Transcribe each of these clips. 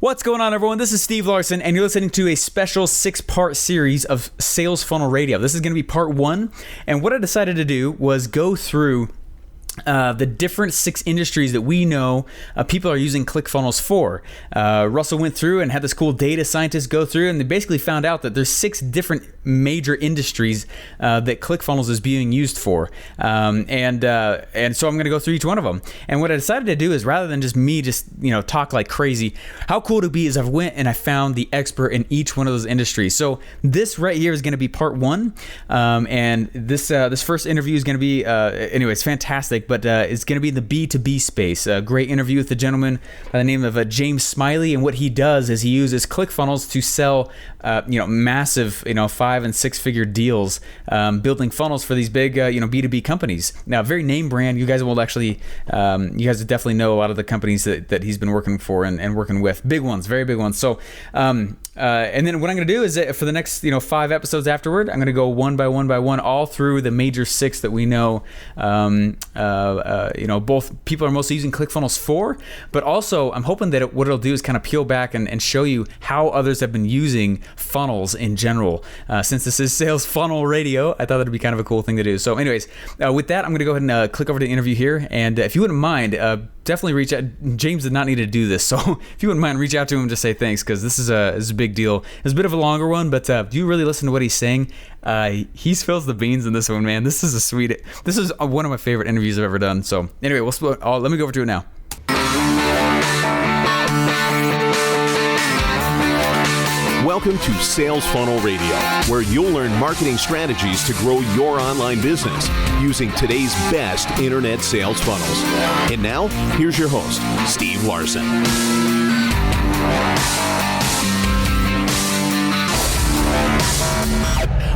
What's going on, everyone? This is Steve Larsen, and you're listening to a special 6-part series of Sales Funnel Radio. This is going to be part 1, and what I decided to do was go through the different 6 industries that we know people are using ClickFunnels for. Russell went through and had this cool data scientist go through, and they basically found out that there's 6 different major industries that ClickFunnels is being used for. And so I'm going to go through each one of them. And what I decided to do is, rather than just me talk like crazy, how cool it would be is I went and I found the expert in each one of those industries. So this right here is going to be part 1. And this first interview is going to be, it's fantastic. But it's going to be in the B2B space. A great interview with a gentleman by the name of James Smiley, and what he does is he uses ClickFunnels to sell, massive, 5 and 6 figure deals, building funnels for these big, B2B companies. Now, very name brand. You guys will actually, you guys definitely know a lot of the companies that he's been working for and working with. Big ones, very big ones. So, and then what I'm going to do is for the next, 5 episodes afterward, I'm going to go one by one, all through the major 6 that we know. Both people are mostly using ClickFunnels for, but also I'm hoping that what it'll do is kind of peel back and show you how others have been using funnels in general. Since this is Sales Funnel Radio, I thought that'd be kind of a cool thing to do. So anyways, with that, I'm going to go ahead and click over to the interview here. And if you wouldn't mind, definitely reach out. James did not need to do this. So if you wouldn't mind, reach out to him and just say thanks, because this is a big deal. It's a bit of a longer one, but do you really listen to what he's saying? He spills the beans in this one, man. This is one of my favorite interviews I've ever done. So anyway, let me go over to it now. Welcome to Sales Funnel Radio, where you'll learn marketing strategies to grow your online business using today's best internet sales funnels. And now, here's your host, Steve Larsen.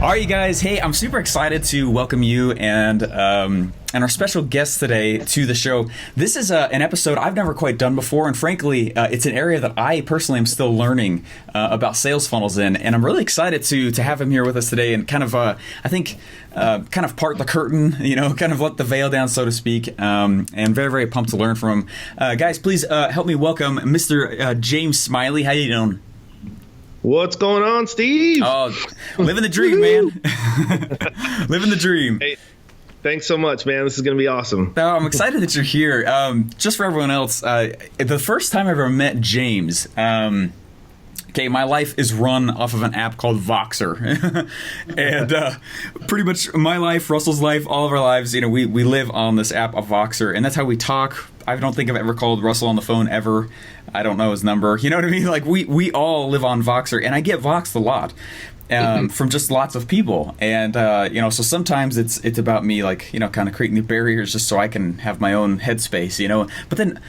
All right, you guys. Hey, I'm super excited to welcome you and our special guest today to the show. This is an episode I've never quite done before, and frankly, it's an area that I personally am still learning about sales funnels in, and I'm really excited to have him here with us today and kind of, kind of part the curtain, kind of let the veil down, so to speak, and very, very pumped to learn from him. Guys, please help me welcome Mr. James Smiley. How you doing? What's going on, Steve? Oh, living the dream, man. Living the dream. Hey, thanks so much, man. This is going to be awesome. I'm excited that you're here. Just for everyone else, the first time I ever met James, my life is run off of an app called Voxer. And pretty much my life, Russell's life, all of our lives, we live on this app of Voxer, and that's how we talk. I don't think I've ever called Russell on the phone ever. I don't know his number. You know what I mean? Like we all live on Voxer, and I get voxed a lot from just lots of people. And so sometimes it's about me, kind of creating the barriers just so I can have my own headspace, But then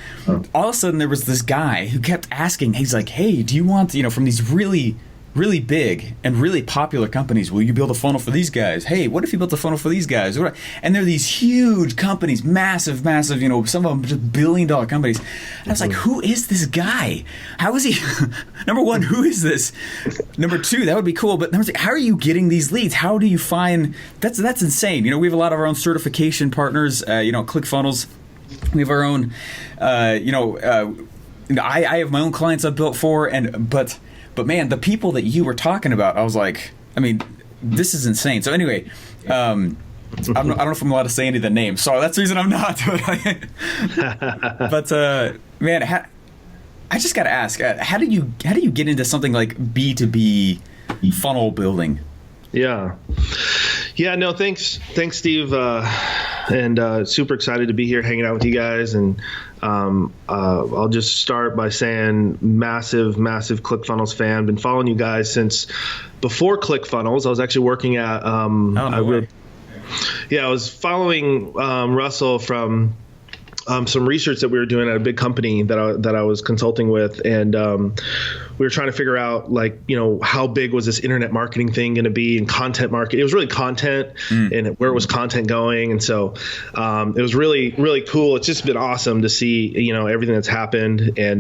all of a sudden there was this guy who kept asking. He's like, "Hey, do you want from these really, really big and really popular companies, will you build a funnel for these guys? Hey, what if you built a funnel for these guys?" And they're these huge companies, massive, some of them just billion-dollar companies. And I was like, who is this guy? How is he? Number one, who is this? Number two, that would be cool. But number three, how are you getting these leads? How do you find? That's insane. We have a lot of our own certification partners. ClickFunnels. We have our own. I have my own clients I've built for, But man, the people that you were talking about, I was like, this is insane. So anyway, I don't know if I'm allowed to say any of the names, so that's the reason I'm not. But man, I just got to ask, how do you get into something like B2B funnel building? Yeah. No, thanks, Steve, and super excited to be here hanging out with you guys. And I'll just start by saying massive ClickFunnels fan. Been following you guys since before ClickFunnels. I was actually working at I was following Russell from some research that we were doing at a big company that I was consulting with, and we were trying to figure out how big was this internet marketing thing going to be, and content market. It was really content and where was content going, and so it was really, really cool. It's just been awesome to see everything that's happened, and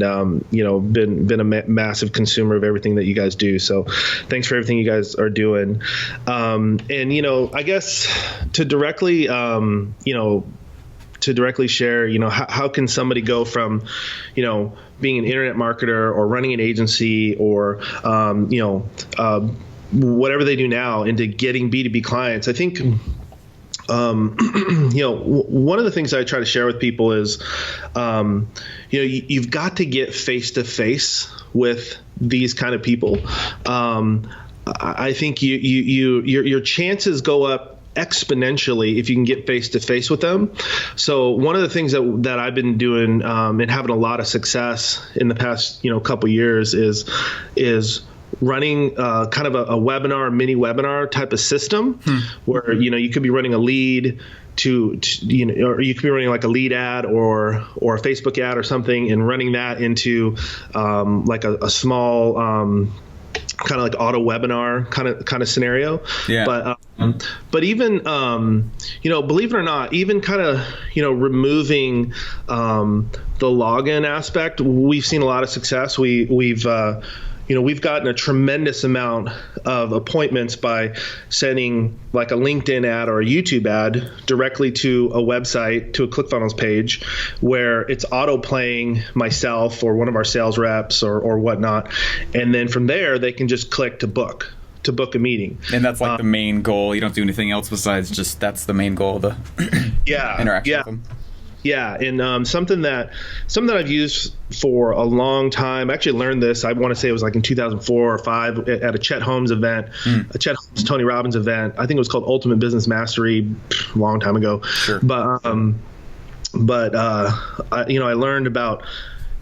been a massive consumer of everything that you guys do. So thanks for everything you guys are doing, and I guess to directly to directly share, how can somebody go from, being an internet marketer or running an agency or, whatever they do now into getting B2B clients. I think, one of the things I try to share with people is, you've got to get face to face with these kind of people. I think your chances go up exponentially if you can get face to face with them. So one of the things that I've been doing and having a lot of success in the past couple years is running kind of a webinar, mini webinar type of system where you could be running a lead to or you could be running like a lead ad or a Facebook ad or something and running that into like a small kind of like auto webinar kind of scenario. Yeah. But even believe it or not, even kind of removing the login aspect, we've seen a lot of success. We've gotten a tremendous amount of appointments by sending like a LinkedIn ad or a YouTube ad directly to a website, to a ClickFunnels page, where it's auto playing myself or one of our sales reps or whatnot. And then from there, they can just click to book a meeting. And that's like the main goal. You don't do anything else besides just that's the main goal of the interaction with them. Yeah, and something that I've used for a long time. I actually learned this, I want to say it was like in 2004 or 5 at a Chet Holmes event, a Chet Holmes, Tony Robbins event. I think it was called Ultimate Business Mastery a long time ago. Sure. But I learned about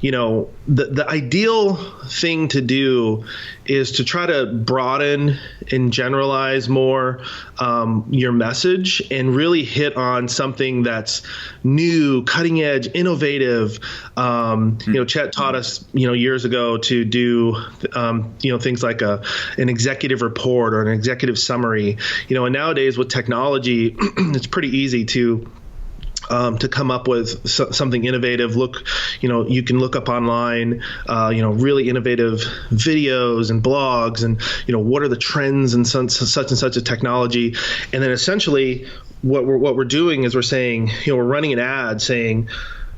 the ideal thing to do is to try to broaden and generalize more your message and really hit on something that's new, cutting edge, innovative. Chet taught us, years ago to do, things like an executive report or an executive summary. And nowadays with technology, it's pretty easy to come up with something innovative. You can look up online, really innovative videos and blogs and, what are the trends in such and such a technology. And then essentially what we're doing is we're saying, we're running an ad saying,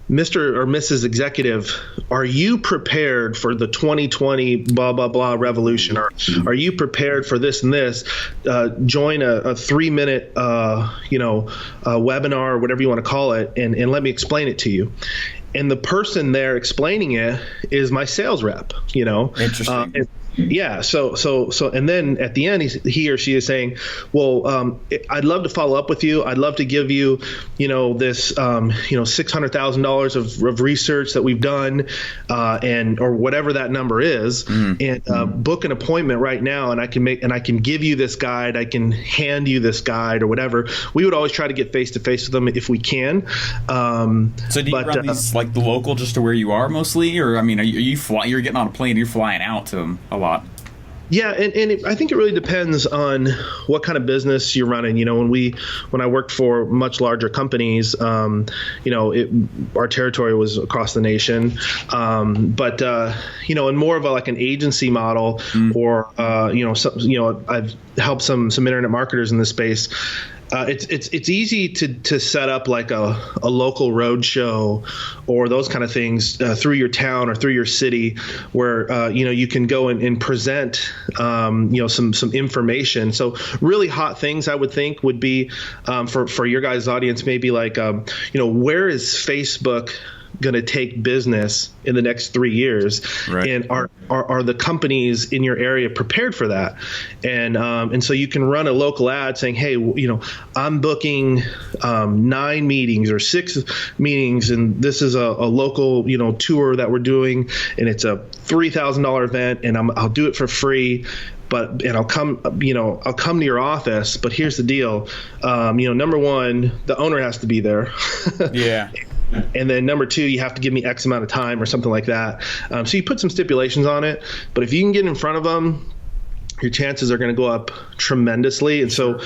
Mr. or Mrs. Executive, are you prepared for the 2020 blah, blah, blah revolution? Or are you prepared for this and this? Join a 3-minute, webinar or whatever you want to call it, and let me explain it to you. And the person there explaining it is my sales rep, Interesting. Yeah. So, and then at the end, he or she is saying, well, I'd love to follow up with you. I'd love to give you, this, $600,000 of research that we've done, or whatever that number is, and book an appointment right now. And I can give you this guide. I can hand you this guide or whatever. We would always try to get face to face with them if we can. So do you run these like the local just to where you are mostly, or are you flying? You're getting on a plane, you're flying out to them a lot. Yeah, and I think it really depends on what kind of business you're running. When I worked for much larger companies, our territory was across the nation. But in more of like an agency model, or I've helped some internet marketers in this space. It's easy to set up like a local road show or those kind of things through your town or through your city where you can go and present some information. So really hot things I would think would be for your guys' audience, maybe like where is Facebook going to take business in the next 3 years, right? And are the companies in your area prepared for that? And so you can run a local ad saying, hey, I'm booking 9 meetings or 6 meetings, and this is a local tour that we're doing, and it's a $3,000 event, and I'll do it for free. And I'll come to your office, but here's the deal. Number one, the owner has to be there. Yeah. And then number 2, you have to give me X amount of time or something like that. So you put some stipulations on it, but if you can get in front of them, your chances are going to go up tremendously. And so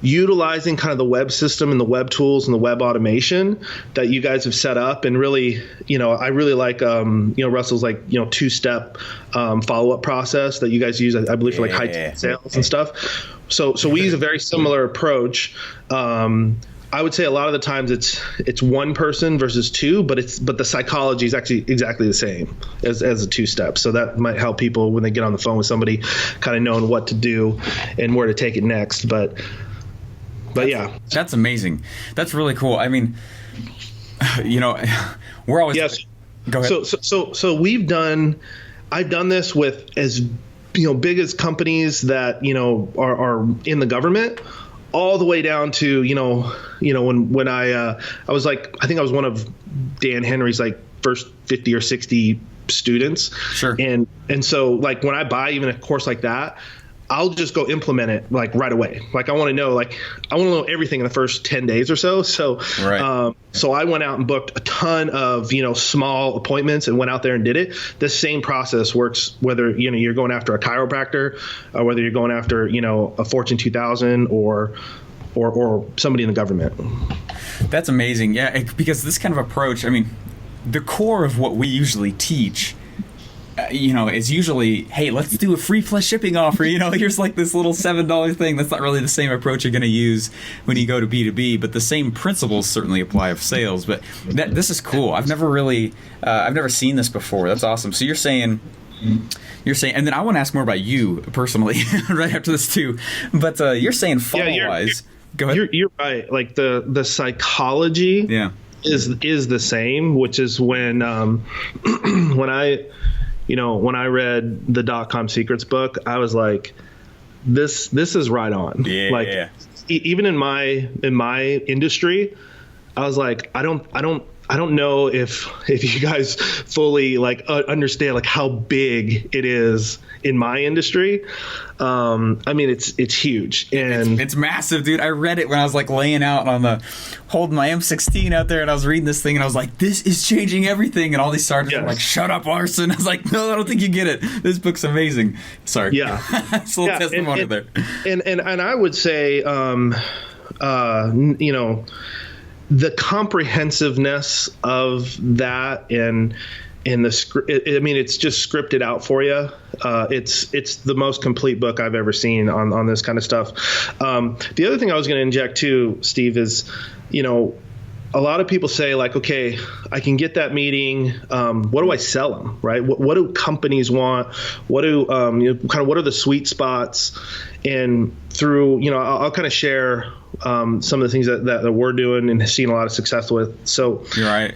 utilizing kind of the web system and the web tools and the web automation that you guys have set up, and really, I really like, Russell's like, 2-step follow-up process that you guys use, I believe, for like high ticket sales and stuff. So we use a very similar approach. I would say a lot of the times it's one person versus two, but the psychology is actually exactly the same as a two-step. So that might help people when they get on the phone with somebody, kind of knowing what to do and where to take it next. But yeah, that's amazing. That's really cool. I mean, we're always Go ahead. So I've done this with as big as companies that are in the government, all the way down to when I was like, I think I was one of Dan Henry's like first 50 or 60 students. Sure. And so like when I buy even a course like that, I'll just go implement it like right away. Like I want to know everything in the first 10 days or so. So, right. So I went out and booked a ton of, small appointments and went out there and did it. The same process works whether, you're going after a chiropractor, or whether you're going after, a Fortune 2000 or somebody in the government. That's amazing. Yeah. Because this kind of approach, I mean, the core of what we usually teach is usually, hey, let's do a free plus shipping offer. Here's like this little $7 thing. That's not really the same approach you're going to use when you go to B2B, but the same principles certainly apply of sales. But this is cool. I've never seen this before. That's awesome. So you're saying, and then I want to ask more about you personally right after this too. But you're saying funnel-wise. Go ahead. You're right. Like the psychology is the same, which is when when I read the .com Secrets book, I was like, this is right on. Yeah. Like even in my industry, I was like, I don't know if you guys fully understand like how big it is in my industry. I mean, it's huge, and it's massive, dude. I read it when I was like laying out holding my M16 out there, and I was reading this thing, and I was like, this is changing everything. And all these sergeants were like, shut up, Larsen. I was like, no, I don't think you get it. This book's amazing. Sorry. Yeah. It's a little testimony there. And I would say, the comprehensiveness of that and the script, it's just scripted out for you. It's the most complete book I've ever seen on this kind of stuff. The other thing I was going to inject too, Steve, is, a lot of people say like, okay, I can get that meeting. What do I sell them? Right? What do companies want? What do what are the sweet spots? And through, I'll kind of share some of the things that we're doing and seeing a lot of success with. So you're right.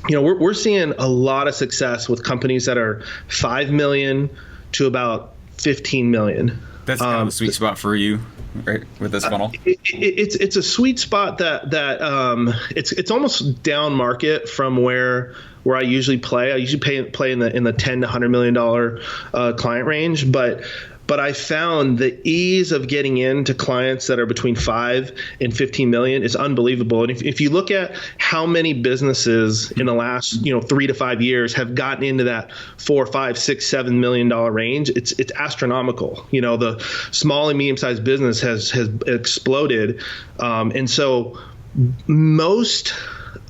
We're seeing a lot of success with companies that are 5 million to about 15 million. That's kind of the sweet spot for you, right, with this funnel? It's a sweet spot that it's almost down market from where I usually play. I usually play in the $10 to $100 million client range, but I found the ease of getting into clients that are between 5 and 15 million is unbelievable. And if you look at how many businesses in the last 3 to 5 years have gotten into that $4, $5, $6, $7 million range, it's astronomical. The small and medium sized business has exploded, and so most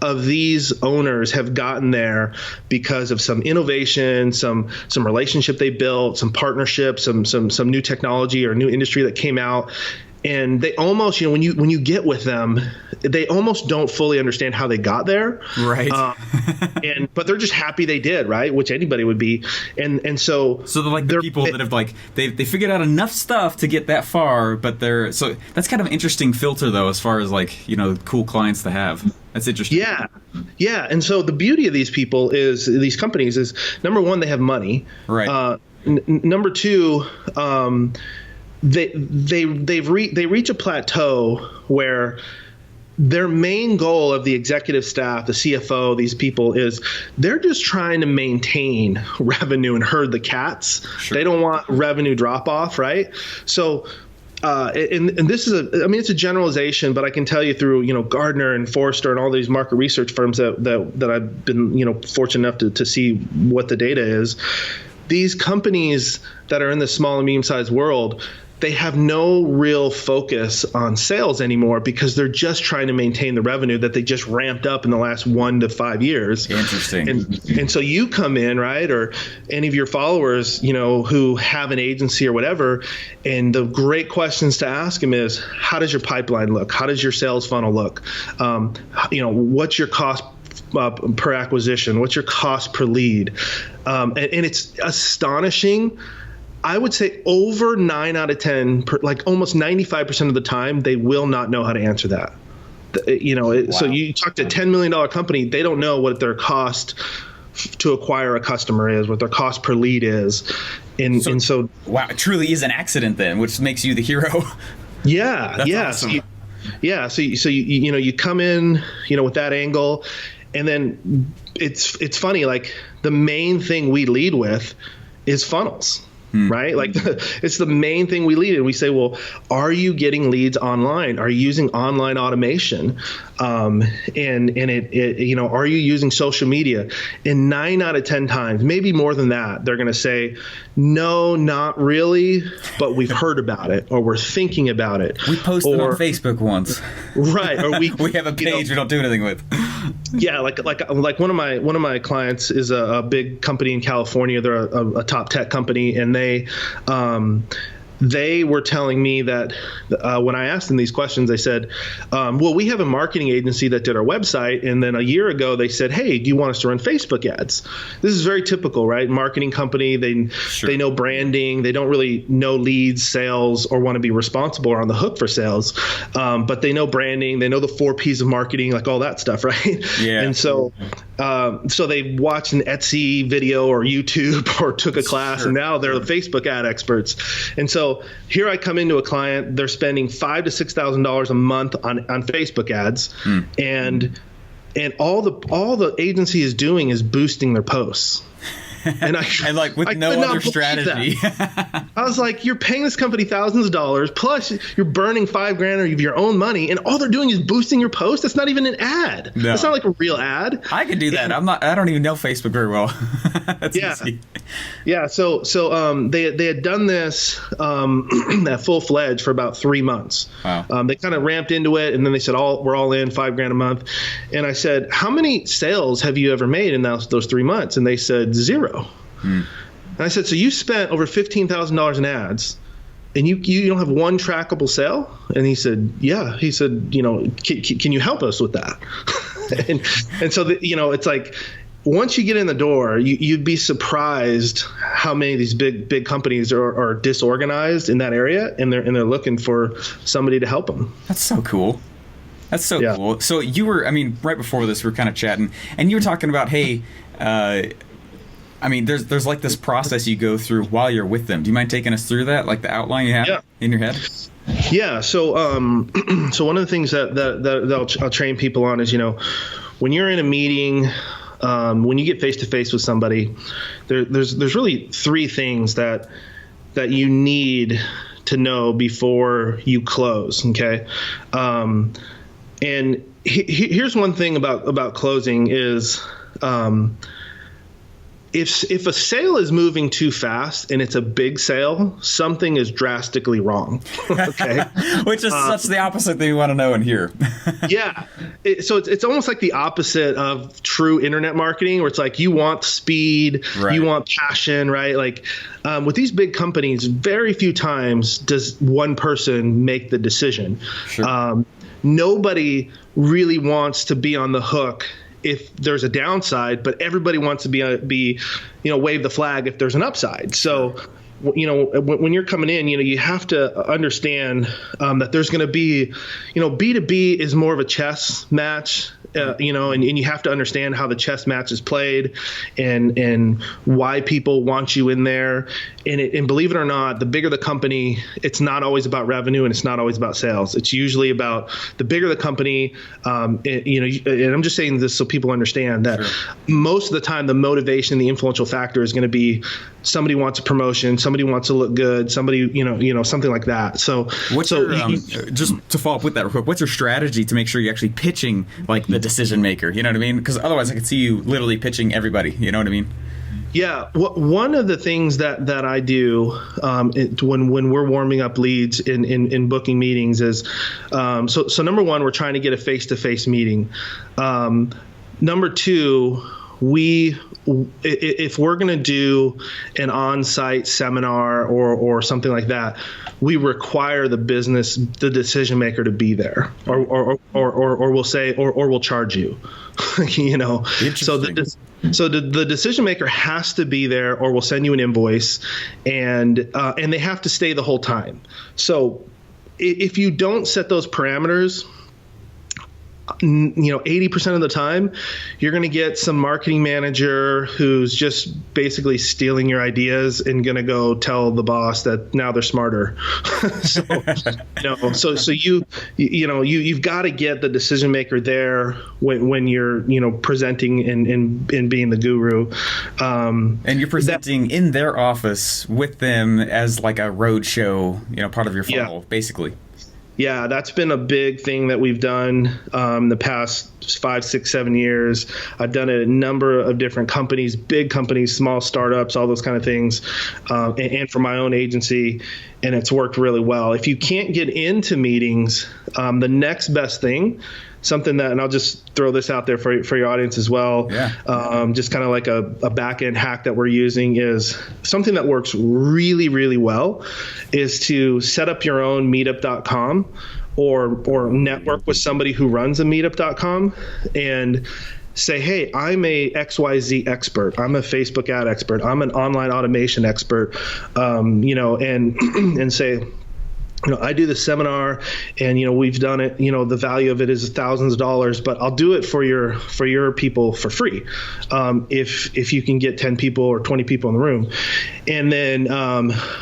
of these owners have gotten there because of some innovation, some relationship they built, some partnership, some new technology or new industry that came out. And they almost, when you get with them, they almost don't fully understand how they got there. Right. But they're just happy they did, right? Which anybody would be. And so they're like the people that have they figured out enough stuff to get that far, but so that's kind of an interesting filter though, as far as cool clients to have. That's interesting. Yeah. Yeah. And so the beauty of these companies is, number one, they have money. Right. Number two, they reach a plateau where their main goal of the executive staff, the CFO, these people, is they're just trying to maintain revenue and herd the cats. Sure. They don't want revenue drop off, right? So and this is it's a generalization, but I can tell you through Gardner and Forrester and all these market research firms that I've been fortunate enough to see what the data is. These companies that are in the small and medium sized world, they have no real focus on sales anymore because they're just trying to maintain the revenue that they just ramped up in the last 1 to 5 years. Interesting. And so you come in, right, or any of your followers, who have an agency or whatever, and the great questions to ask them is, how does your pipeline look? How does your sales funnel look? What's your cost per acquisition? What's your cost per lead? And it's astonishing. I would say over 9 out of 10, almost 95% of the time, they will not know how to answer that. Wow. So you talk to a $10 million company, they don't know what their cost to acquire a customer is, what their cost per lead is. And so wow, it truly is an accident then, which makes you the hero. Yeah. That's yeah. awesome. So you come in, with that angle, and then it's funny, like the main thing we lead with is funnels. Right? Like it's the main thing we lead in. We say, well, are you getting leads online? Are you using online automation? And are you using social media? And 9 out of 10 times, maybe more than that, they're going to say, no, not really, but we've heard about it, or we're thinking about it. We posted on Facebook once. Right. Or we have a page we don't do anything with. Yeah, like one of my clients is a big company in California. They're a top tech company, and they were telling me that when I asked them these questions, they said, well, we have a marketing agency that did our website. And then a year ago, they said, hey, do you want us to run Facebook ads? This is very typical, right? Marketing company, they know branding. They don't really know leads, sales, or want to be responsible or on the hook for sales. But they know branding. They know the 4 Ps of marketing, like all that stuff, right? Yeah. And so they watched an Etsy video or YouTube or took a class, and now they're the Facebook ad experts. And so here I come into a client, they're spending $5,000 to $6,000 a month on Facebook ads, and all the agency is doing is boosting their posts. And with no other strategy. I was like, you're paying this company thousands of dollars, plus you're burning $5,000 of your own money, and all they're doing is boosting your post. That's not even an ad. No. That's not like a real ad. I could do that. I don't even know Facebook very well. That's easy. Yeah. So they had done this at full fledged for about 3 months. Wow. They kind of ramped into it, and then they said, we're all in $5,000 a month. And I said, how many sales have you ever made in those 3 months? And they said 0. And I said, so you spent over $15,000 in ads, and you don't have one trackable sale? And he said, yeah. He said, can you help us with that? and so it's like, once you get in the door, you'd be surprised how many of these big companies are disorganized in that area, and they're looking for somebody to help them. That's so cool. That's so cool. So you were, right before this, we were kind of chatting, and you were talking about, hey, there's like this process you go through while you're with them. Do you mind taking us through that, like the outline you have in your head? Yeah. So one of the things that I'll train people on is, when you're in a meeting, when you get face to face with somebody, there's really 3 things that you need to know before you close. Okay. And here's one thing about closing is, if a sale is moving too fast and it's a big sale, something is drastically wrong. Okay, which is such the opposite thing we want to know and hear. Yeah, so it's almost like the opposite of true internet marketing, where it's like you want speed, you want passion, right? Like with these big companies, very few times does one person make the decision. Sure. Nobody really wants to be on the hook if there's a downside, but everybody wants to be wave the flag if there's an upside. So, when you're coming in, you have to understand that there's going to be, B2B is more of a chess match, and you have to understand how the chess match is played and why people want you in there. And believe it or not, the bigger the company, it's not always about revenue, and it's not always about sales. It's usually about the bigger the company. And I'm just saying this so people understand that most of the time, the motivation, the influential factor is going to be somebody wants a promotion, somebody wants to look good, somebody, something like that. So just to follow up with that real quick, what's your strategy to make sure you're actually pitching like the decision maker? You know what I mean? Because otherwise I could see you literally pitching everybody. You know what I mean? Yeah, one of the things that I do when we're warming up leads in booking meetings is so number one, we're trying to get a face-to-face meeting. Number two, if we're going to do an on-site seminar or something like that, we require the decision maker to be there, or we'll say, or we'll charge you. So the decision maker has to be there, or we'll send you an invoice, and they have to stay the whole time. So if you don't set those parameters, 80% of the time, you're going to get some marketing manager who's just basically stealing your ideas and going to go tell the boss that now they're smarter. So you've got to get the decision maker there when you're presenting and being the guru. And you're presenting in their office with them as like a road show, part of your funnel, basically. Yeah, that's been a big thing that we've done the past 5, 6, 7 years. I've done it at a number of different companies, big companies, small startups, all those kind of things, and for my own agency, and it's worked really well. If you can't get into meetings, the next best thing, something that, and I'll just throw this out there for your audience as well, just kind of like a back-end hack that we're using, is something that works really, really well is to set up your own meetup.com or network with somebody who runs a meetup.com and say, hey, I'm a XYZ expert. I'm a Facebook ad expert. I'm an online automation expert, and say, I do this seminar, and we've done it. The value of it is thousands of dollars, but I'll do it for your people for free, if you can get 10 people or 20 people in the room. And then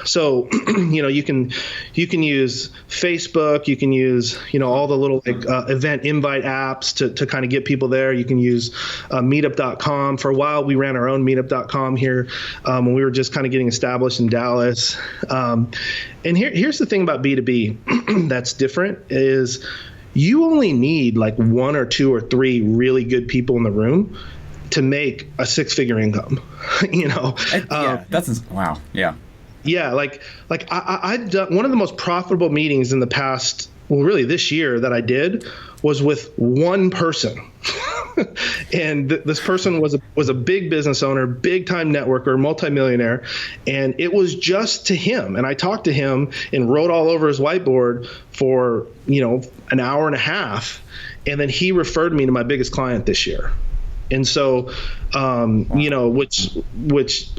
so you can use Facebook, you can use all the little event invite apps to kind of get people there. You can use Meetup.com. For a while, we ran our own Meetup.com here when we were just kind of getting established in Dallas. And here's the thing about B2B that's different is you only need like 1 or 2 or 3 really good people in the room to make a 6-figure income. Wow. Yeah. Yeah. Like I've done one of the most profitable meetings in the past, well, really this year that I did was with one person. And this person was a big business owner, big time networker, multimillionaire, and it was just to him. And I talked to him and wrote all over his whiteboard for an hour and a half, and then he referred me to my biggest client this year. And so, which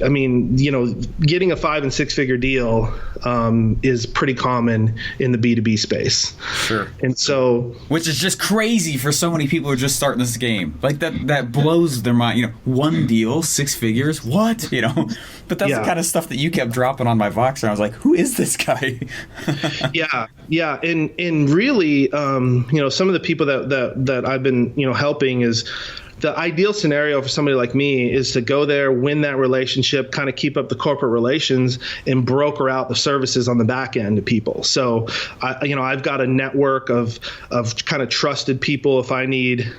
I mean, getting a 5- and 6-figure deal is pretty common in the B2B space. Sure. And so, which is just crazy for so many people who are just starting this game. Like that blows their mind. One deal, 6 figures, what? But that's the kind of stuff that you kept dropping on my Voxer. I was like, who is this guy? Yeah, and really, some of the people that I've been helping is. The ideal scenario for somebody like me is to go there, win that relationship, kind of keep up the corporate relations, and broker out the services on the back end to people. So, I've got a network of kind of trusted people. If I need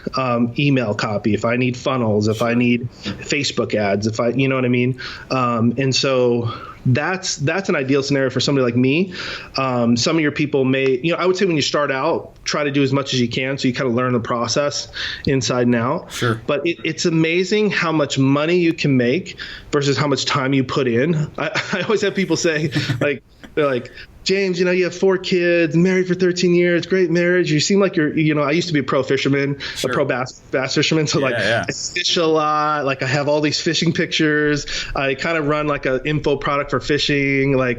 email copy, if I need funnels, if I need Facebook ads, if you know what I mean. And so that's an ideal scenario for somebody like me. Some of your people may, I would say when you start out, try to do as much as you can so you kind of learn the process inside and out. Sure. But it's amazing how much money you can make versus how much time you put in. I always have people say, they're like, James, you have 4 kids, married for 13 years, great marriage. You seem like you're, I used to be a pro fisherman, a pro bass fisherman. So I fish a lot. Like I have all these fishing pictures. I kind of run like an info product for fishing. Wow.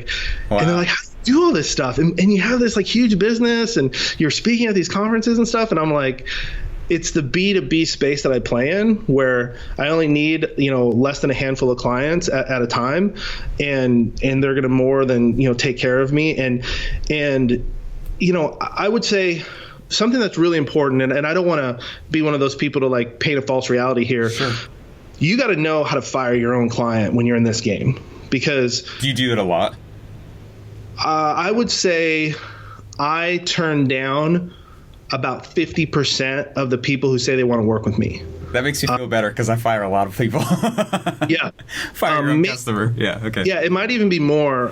And they're like, how do you do all this stuff? And you have this like huge business and you're speaking at these conferences and stuff. And I'm like, it's the B2B space that I play in where I only need, less than a handful of clients at a time. And they're going to more than, take care of me. And I would say something that's really important, and I don't want to be one of those people to like paint a false reality here. Sure. You got to know how to fire your own client when you're in this game, because. Do you do it a lot? I would say I turn down about 50% of the people who say they want to work with me. That makes me feel better because I fire a lot of people. Yeah. Fire your own customer. Yeah. Okay. Yeah, it might even be more.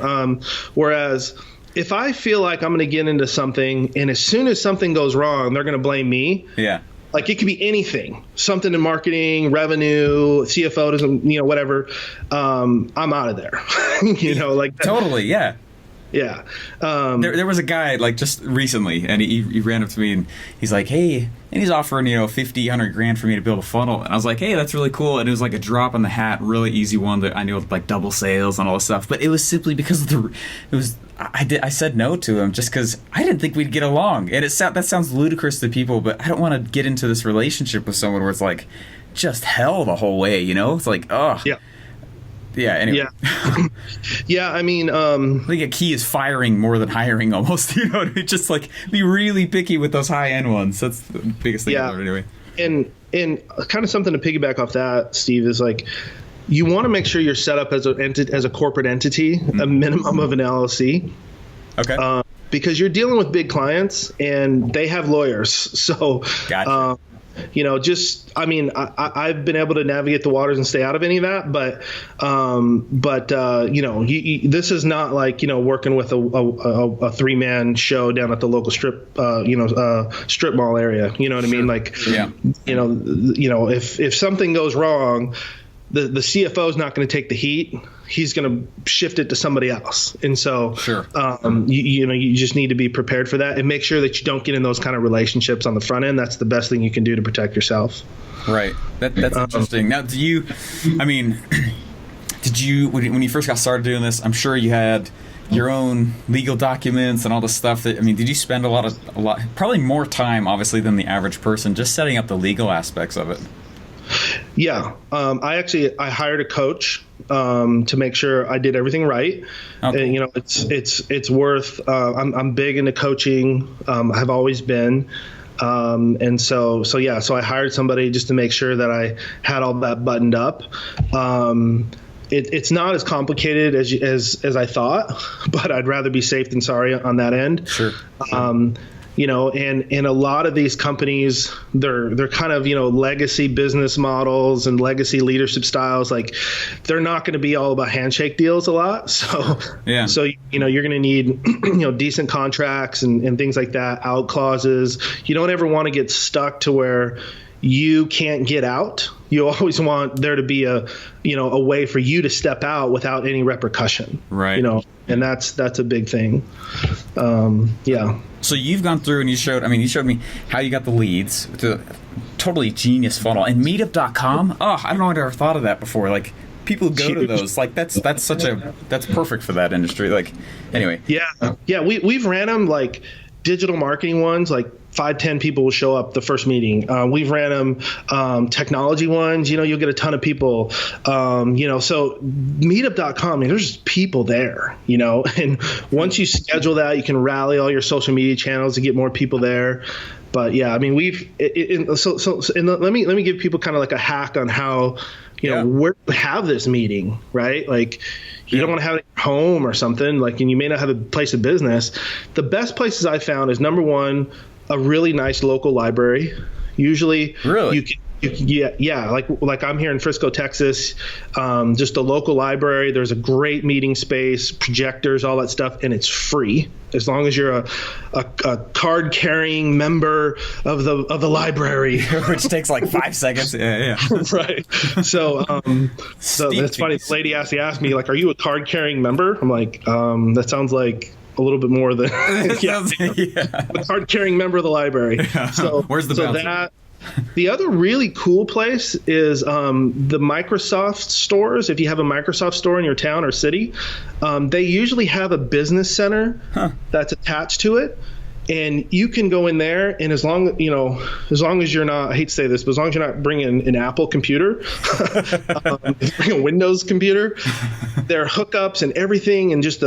Whereas if I feel like I'm going to get into something and as soon as something goes wrong, they're going to blame me. Yeah. Like it could be anything, something in marketing, revenue, CFO doesn't, whatever. I'm out of there. Like that. Totally. Yeah. Yeah. There was a guy like just recently, and he ran up to me and he's like, "Hey," and he's offering 50, 100 grand for me to build a funnel, and I was like, "Hey, that's really cool." And it was like a drop in the hat, really easy one that I knew with like double sales and all this stuff. But it was simply because I said no to him just because I didn't think we'd get along, and that sounds ludicrous to people, but I don't want to get into this relationship with someone where it's like just hell the whole way. It's like, oh yeah. Yeah. Anyway. Yeah. Yeah. I mean, I think a key is firing more than hiring almost, just like be really picky with those high end ones. That's the biggest thing I learned anyway. And kind of something to piggyback off that, Steve, is like, you want to make sure you're set up as a corporate entity, a minimum of an LLC. Okay. Because you're dealing with big clients and they have lawyers. So, gotcha. I've been able to navigate the waters and stay out of any of that, but this is not like, working with a 3-man show down at the local strip mall area. You know what I mean? Like, yeah. If something goes wrong, the CFO is not going to take the heat. He's going to shift it to somebody else. And so, sure. You just need to be prepared for that and make sure that you don't get in those kind of relationships on the front end. That's the best thing you can do to protect yourself. Right. That's interesting. Now, when you first got started doing this, I'm sure you had your own legal documents and all the stuff did you spend a lot, probably more time, obviously, than the average person just setting up the legal aspects of it? Yeah. I hired a coach to make sure I did everything right. Okay. And, it's worth, I'm big into coaching. I've always been. So I hired somebody just to make sure that I had all that buttoned up. It's not as complicated as I thought, but I'd rather be safe than sorry on that end. Sure. And a lot of these companies, they're kind of, legacy business models and legacy leadership styles. Like they're not going to be all about handshake deals a lot. So, yeah. So, you're going to need, decent contracts and things like that, out clauses. You don't ever want to get stuck to where you can't get out. You always want there to be a way for you to step out without any repercussion. Right. And that's a big thing. Yeah. So you've gone through and you showed me how you got the leads to a totally genius funnel. And Meetup.com, I don't know I'd ever thought of that before. Like people go to those. Like that's perfect for that industry. Like anyway. Yeah. Yeah, we've ran them like digital marketing ones, like 5-10 people will show up the first meeting. We've ran them technology ones, you'll get a ton of people, so meetup.com, there's people there, and once you schedule that, you can rally all your social media channels to get more people there. But yeah, let me give people kind of like a hack on how, where to have this meeting, right? Like, you don't want to have it at your home or something, like, and you may not have a place of business. The best places I found is, number one, a really nice local library. Usually, really, like I'm here in Frisco, Texas. Just a local library. There's a great meeting space, projectors, all that stuff, and it's free as long as you're a card carrying member of the library, which takes like 5 seconds. Yeah. Right. So that's funny. The lady asked me, like, "Are you a card carrying member?" I'm like, that sounds like a little bit more than a card carrying member of the library. Yeah. So where's the bouncer? The other really cool place is the Microsoft stores. If you have a Microsoft store in your town or city, they usually have a business center that's attached to it. And you can go in there, and as long as you're not, I hate to say this, but as long as you're not bringing an Apple computer, bring a Windows computer, there are hookups and everything, and just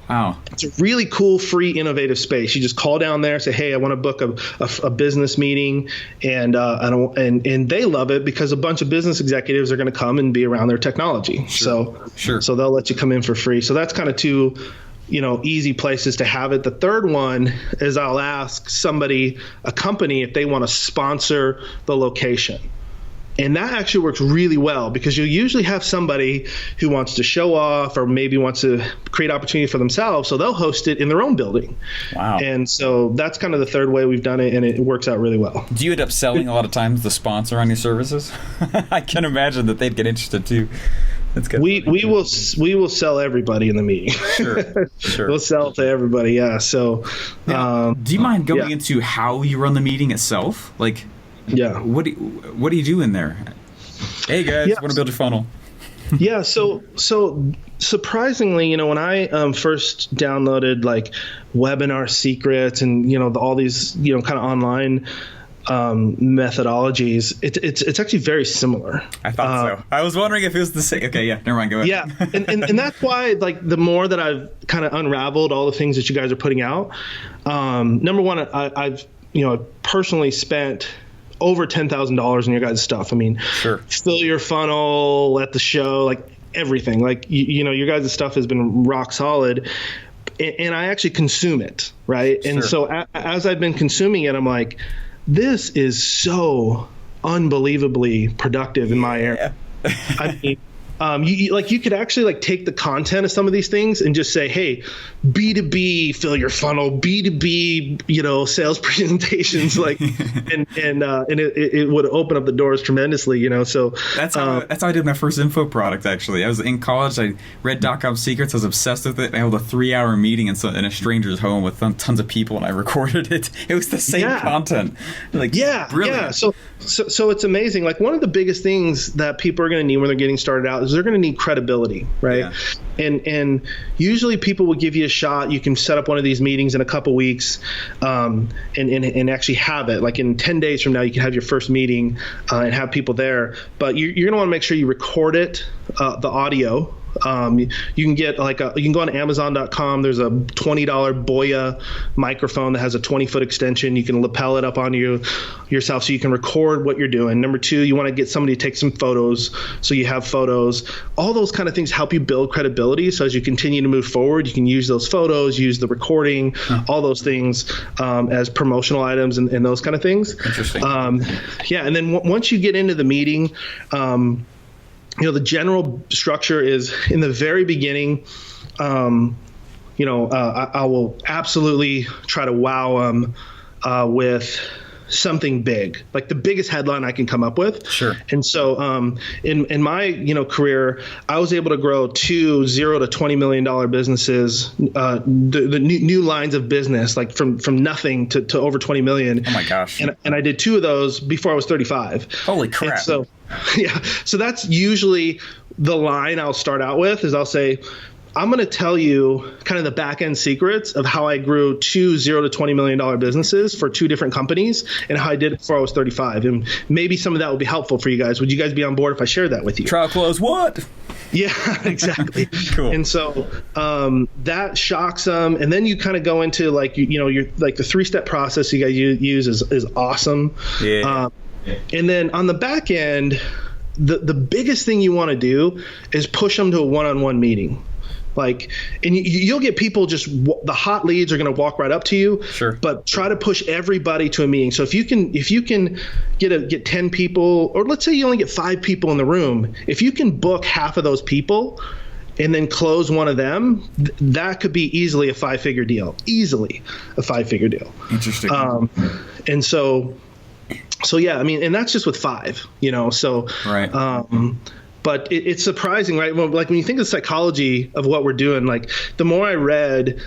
wow. It's a really cool, free, innovative space. You just call down there, say, "Hey, I want to book a business meeting," and they love it because a bunch of business executives are going to come and be around their technology. Sure. So they'll let you come in for free. So that's kind of two, easy places to have it. The third one is I'll ask a company, if they want to sponsor the location. And that actually works really well because you'll usually have somebody who wants to show off or maybe wants to create opportunity for themselves. So they'll host it in their own building. Wow. And so that's kind of the third way we've done it, and it works out really well. Do you end up selling a lot of times the sponsor on your services? I can imagine that they'd get interested too. That's good. We will sell everybody in the meeting. Sure. We'll sell to everybody. Yeah. So, now, do you mind going into how you run the meeting itself? Like, what do you do in there? Hey guys, want to build a funnel? Yeah. So surprisingly, when I first downloaded like Webinar Secrets and all these kind of online methodologies, it's actually very similar. I thought so. I was wondering if it was the same. Okay, yeah, never mind. Go ahead. Yeah, and that's why like the more that I've kind of unraveled all the things that you guys are putting out. Number one, I've personally spent over $10,000 in your guys' stuff. I mean, sure. Fill your funnel at the show, like everything. Like your guys' stuff has been rock solid, and I actually consume it, right? Sure. And so as I've been consuming it, I'm like, this is so unbelievably productive in my area. I mean, you could actually take the content of some of these things and just say, hey, B2B, fill your funnel, B2B, sales presentations, and it would open up the doors tremendously, So that's how I did my first info product. Actually, I was in college. I read .com Secrets. I was obsessed with it. I held a 3-hour meeting in a stranger's home with tons of people, and I recorded it. It was the same content. Brilliant. Yeah. So it's amazing. Like one of the biggest things that people are going to need when they're getting started out is they're going to need credibility, right? Yeah. And usually people will give you a shot. You can set up one of these meetings in a couple weeks, and actually have it. Like in 10 days from now, you can have your first meeting and have people there. But you're going to want to make sure you record it, the audio. You can get you can go on Amazon.com. There's a $20 Boya microphone that has a 20-foot extension. You can lapel it up on yourself so you can record what you're doing. Number two, you want to get somebody to take some photos so you have photos. All those kind of things help you build credibility. So as you continue to move forward, you can use those photos, use the recording, all those things as promotional items and those kind of things. Interesting. And then once you get into the meeting, the general structure is in the very beginning, I will absolutely try to wow them with something big, like the biggest headline I can come up with. Sure. And so in my career, I was able to grow 2 $0 to $20 million businesses, the new lines of business, like from nothing to over 20 million. Oh my gosh. And I did 2 of those before I was 35. Holy crap. And so that's usually the line I'll start out with is I'll say, I'm going to tell you kind of the back end secrets of how I grew 2 $0 to $20 million businesses for 2 different companies and how I did it before I was 35. And maybe some of that will be helpful for you guys. Would you guys be on board if I shared that with you? Trial close what? Yeah, exactly. Cool. And so that shocks them. And then you kind of go into you're like the 3-step process you guys use is awesome. Yeah. And then on the back end, the biggest thing you want to do is push them to a one-on-one meeting. And you'll get people the hot leads are going to walk right up to you. Sure. But try to push everybody to a meeting. So if you can get 10 people, or let's say you only get 5 people in the room, if you can book half of those people and then close one of them, that could be easily a 5-figure deal. Easily a 5-figure deal. Interesting. And so yeah, I mean, and that's just with 5, so. Right. But it's surprising, right? Well, when you think of the psychology of what we're doing, the more I read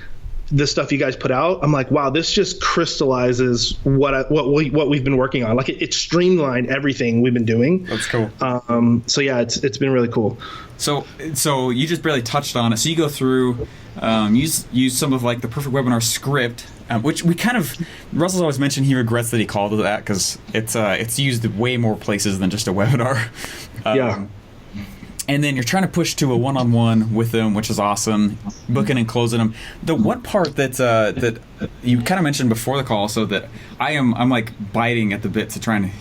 the stuff you guys put out, I'm like, wow, this just crystallizes what we've been working on. It streamlined everything we've been doing. That's cool. So yeah, it's been really cool. So you just barely touched on it. So you go through, use some of the perfect webinar script, which we kind of, Russell's always mentioned he regrets that he called it that because it's used way more places than just a webinar. Yeah. And then you're trying to push to a one-on-one with them, which is awesome. Booking and closing them. The one part that you kind of mentioned before the call, so that I'm biting at the bit to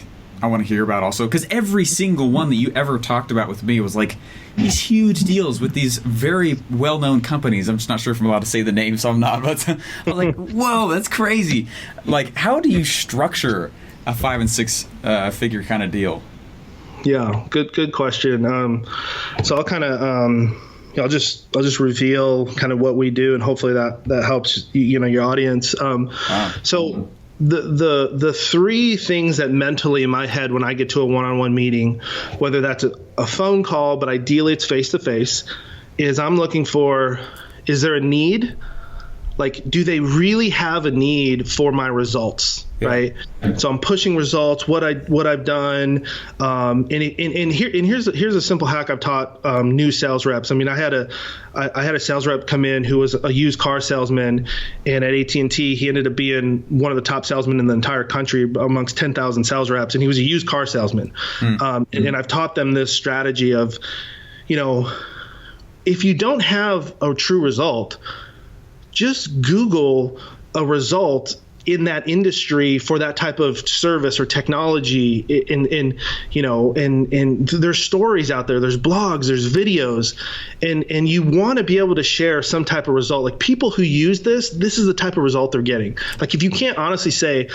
I want to hear about also, because every single one that you ever talked about with me was these huge deals with these very well-known companies. I'm just not sure if I'm allowed to say the name, so I'm not. But I was like, whoa, that's crazy. How do you structure a 5 and 6 figure kind of deal? Yeah, good question. So I'll kind of I'll just reveal kind of what we do, and hopefully that helps your audience. So the three things that mentally in my head when I get to a one-on-one meeting, whether that's a phone call, but ideally it's face-to-face, is I'm looking for, is there a need? Like, do they really have a need for my results, right? So I'm pushing results, what I've done, and here's a simple hack I've taught new sales reps. I mean, I had a sales rep come in who was a used car salesman, and at AT&T he ended up being one of the top salesmen in the entire country amongst 10,000 sales reps, and he was a used car salesman. And I've taught them this strategy of, if you don't have a true result, just Google a result in that industry for that type of service or technology. And there's stories out there, there's blogs, there's videos, and you want to be able to share some type of result. Like, people who use this is the type of result they're getting. Like, if you can't honestly say,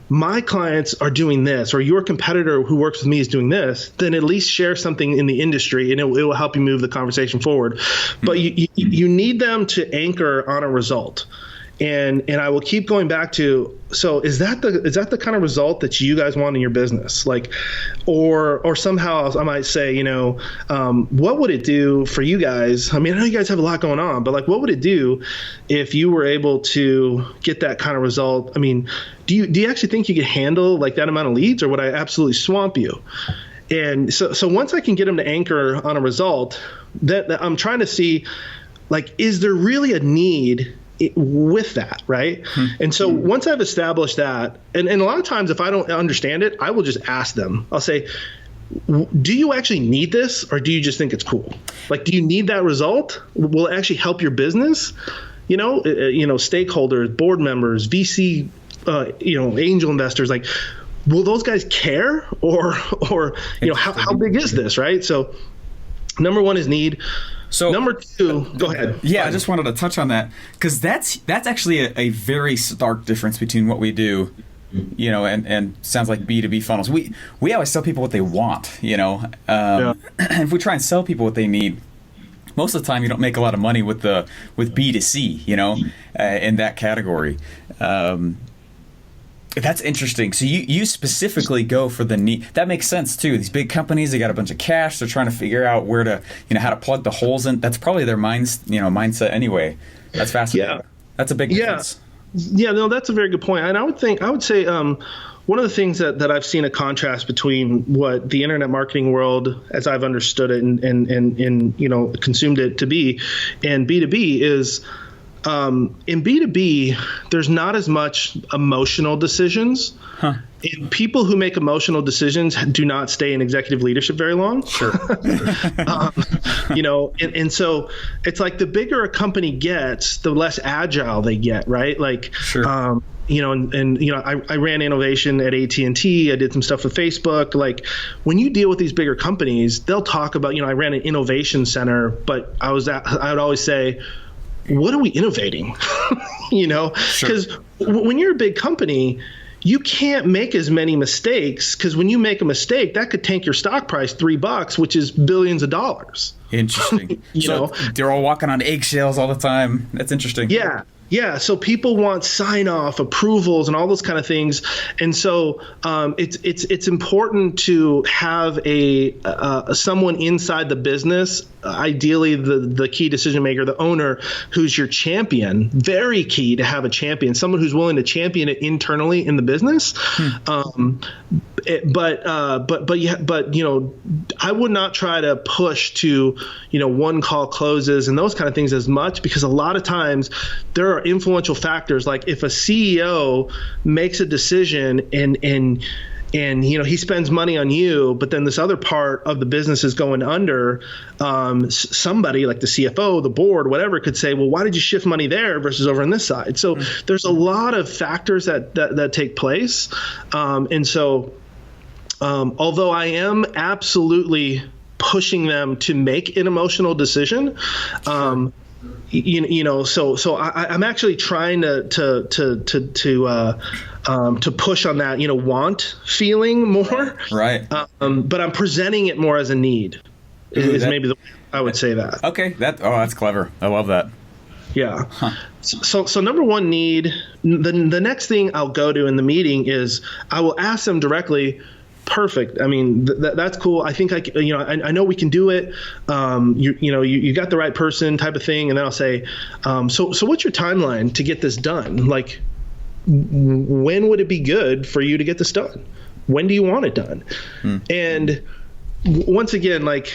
my clients are doing this, or your competitor who works with me is doing this, then at least share something in the industry, and it will help you move the conversation forward. But you need them to anchor on a result. And I will keep going back to, so is that the kind of result that you guys want in your business? Like, or somehow I might say, what would it do for you guys? I mean, I know you guys have a lot going on, but like, what would it do if you were able to get that kind of result? I mean, do you actually think you could handle like that amount of leads, or would I absolutely swamp you? And so once I can get them to anchor on a result, that I'm trying to see, like, is there really a need with that, right? And so once I've established that, and a lot of times if I don't understand it, I will just ask them. I'll say, do you actually need this, or do you just think it's cool? Like, do you need that result? Will it actually help your business? Stakeholders, board members, VC, angel investors, like, will those guys care, or how big is this, right? So number one is need. So number two, go ahead. Yeah, I just wanted to touch on that, because that's actually a very stark difference between what we do, and sounds like B2B funnels. We always tell people what they want, if we try and sell people what they need, most of the time you don't make a lot of money with B2C, in that category. That's interesting. So you specifically go for the need. That makes sense too. These big companies, they got a bunch of cash. They're trying to figure out where to, how to plug the holes in. That's probably their mindset anyway. That's fascinating. Yeah. That's a big difference. Yeah, no, that's a very good point. And I would say one of the things that I've seen a contrast between what the internet marketing world, as I've understood it and consumed it to be, and B2B is, in B2B, there's not as much emotional decisions. And people who make emotional decisions do not stay in executive leadership very long. Sure. And so it's like the bigger a company gets, the less agile they get, right? Like, sure. I ran innovation at AT&T. I did some stuff with Facebook. Like, when you deal with these bigger companies, they'll talk about, I ran an innovation center, but I would always say, what are we innovating? Because when you're a big company, you can't make as many mistakes, because when you make a mistake, that could tank your stock price $3, which is billions of dollars. Interesting. They're all walking on eggshells all the time. That's interesting. Yeah, so people want sign-off, approvals, and all those kind of things, and so it's important to have someone inside the business, ideally the key decision maker, the owner, who's your champion. Very key to have a champion, someone who's willing to champion it internally in the business. But I would not try to push to one call closes and those kind of things as much, because a lot of times there are influential factors. Like, if a CEO makes a decision and he spends money on you, but then this other part of the business is going under, somebody like the CFO, the board, whatever, could say, well, why did you shift money there versus over on this side? So there's a lot of factors that take place, and so although I am absolutely pushing them to make an emotional decision, So I'm actually trying to push on that, want feeling more. Right. But I'm presenting it more as a need. Maybe the way I would say that. Okay. That's clever. I love that. Yeah. Huh. So number one need, the next thing I'll go to in the meeting is I will ask them directly. Perfect. I mean, that's cool. I think I know we can do it. You got the right person type of thing. And then I'll say, so what's your timeline to get this done? Like, when would it be good for you to get this done? When do you want it done? And once again, like,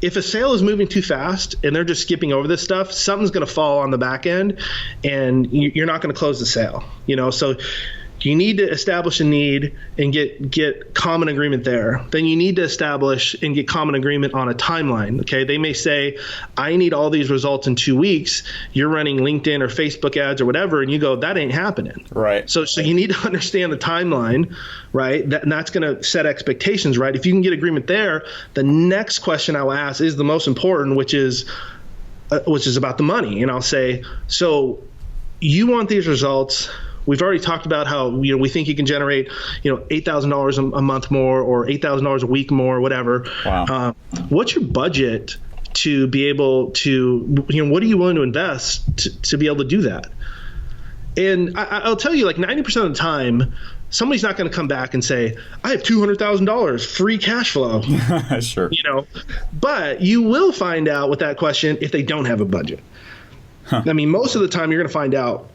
if a sale is moving too fast and they're just skipping over this stuff, something's going to fall on the back end and you're not going to close the sale, so you need to establish a need and get common agreement there. Then you need to establish and get common agreement on a timeline. Okay. They may say, I need all these results in 2 weeks. You're running LinkedIn or Facebook ads or whatever. And you go, that ain't happening. Right. So you need to understand the timeline, right? And that's going to set expectations, right? If you can get agreement there, the next question I will ask is the most important, which is about the money. And I'll say, so you want these results. We've already talked about how we think you can generate $8,000 a month more or $8,000 a week more, whatever. Wow. What's your budget to be able to what are you willing to invest to be able to do that? And I'll tell you, like 90% of the time, somebody's not going to come back and say, I have $200,000 free cash flow. Sure. But you will find out with that question if they don't have a budget. Huh. I mean, most of the time you're going to find out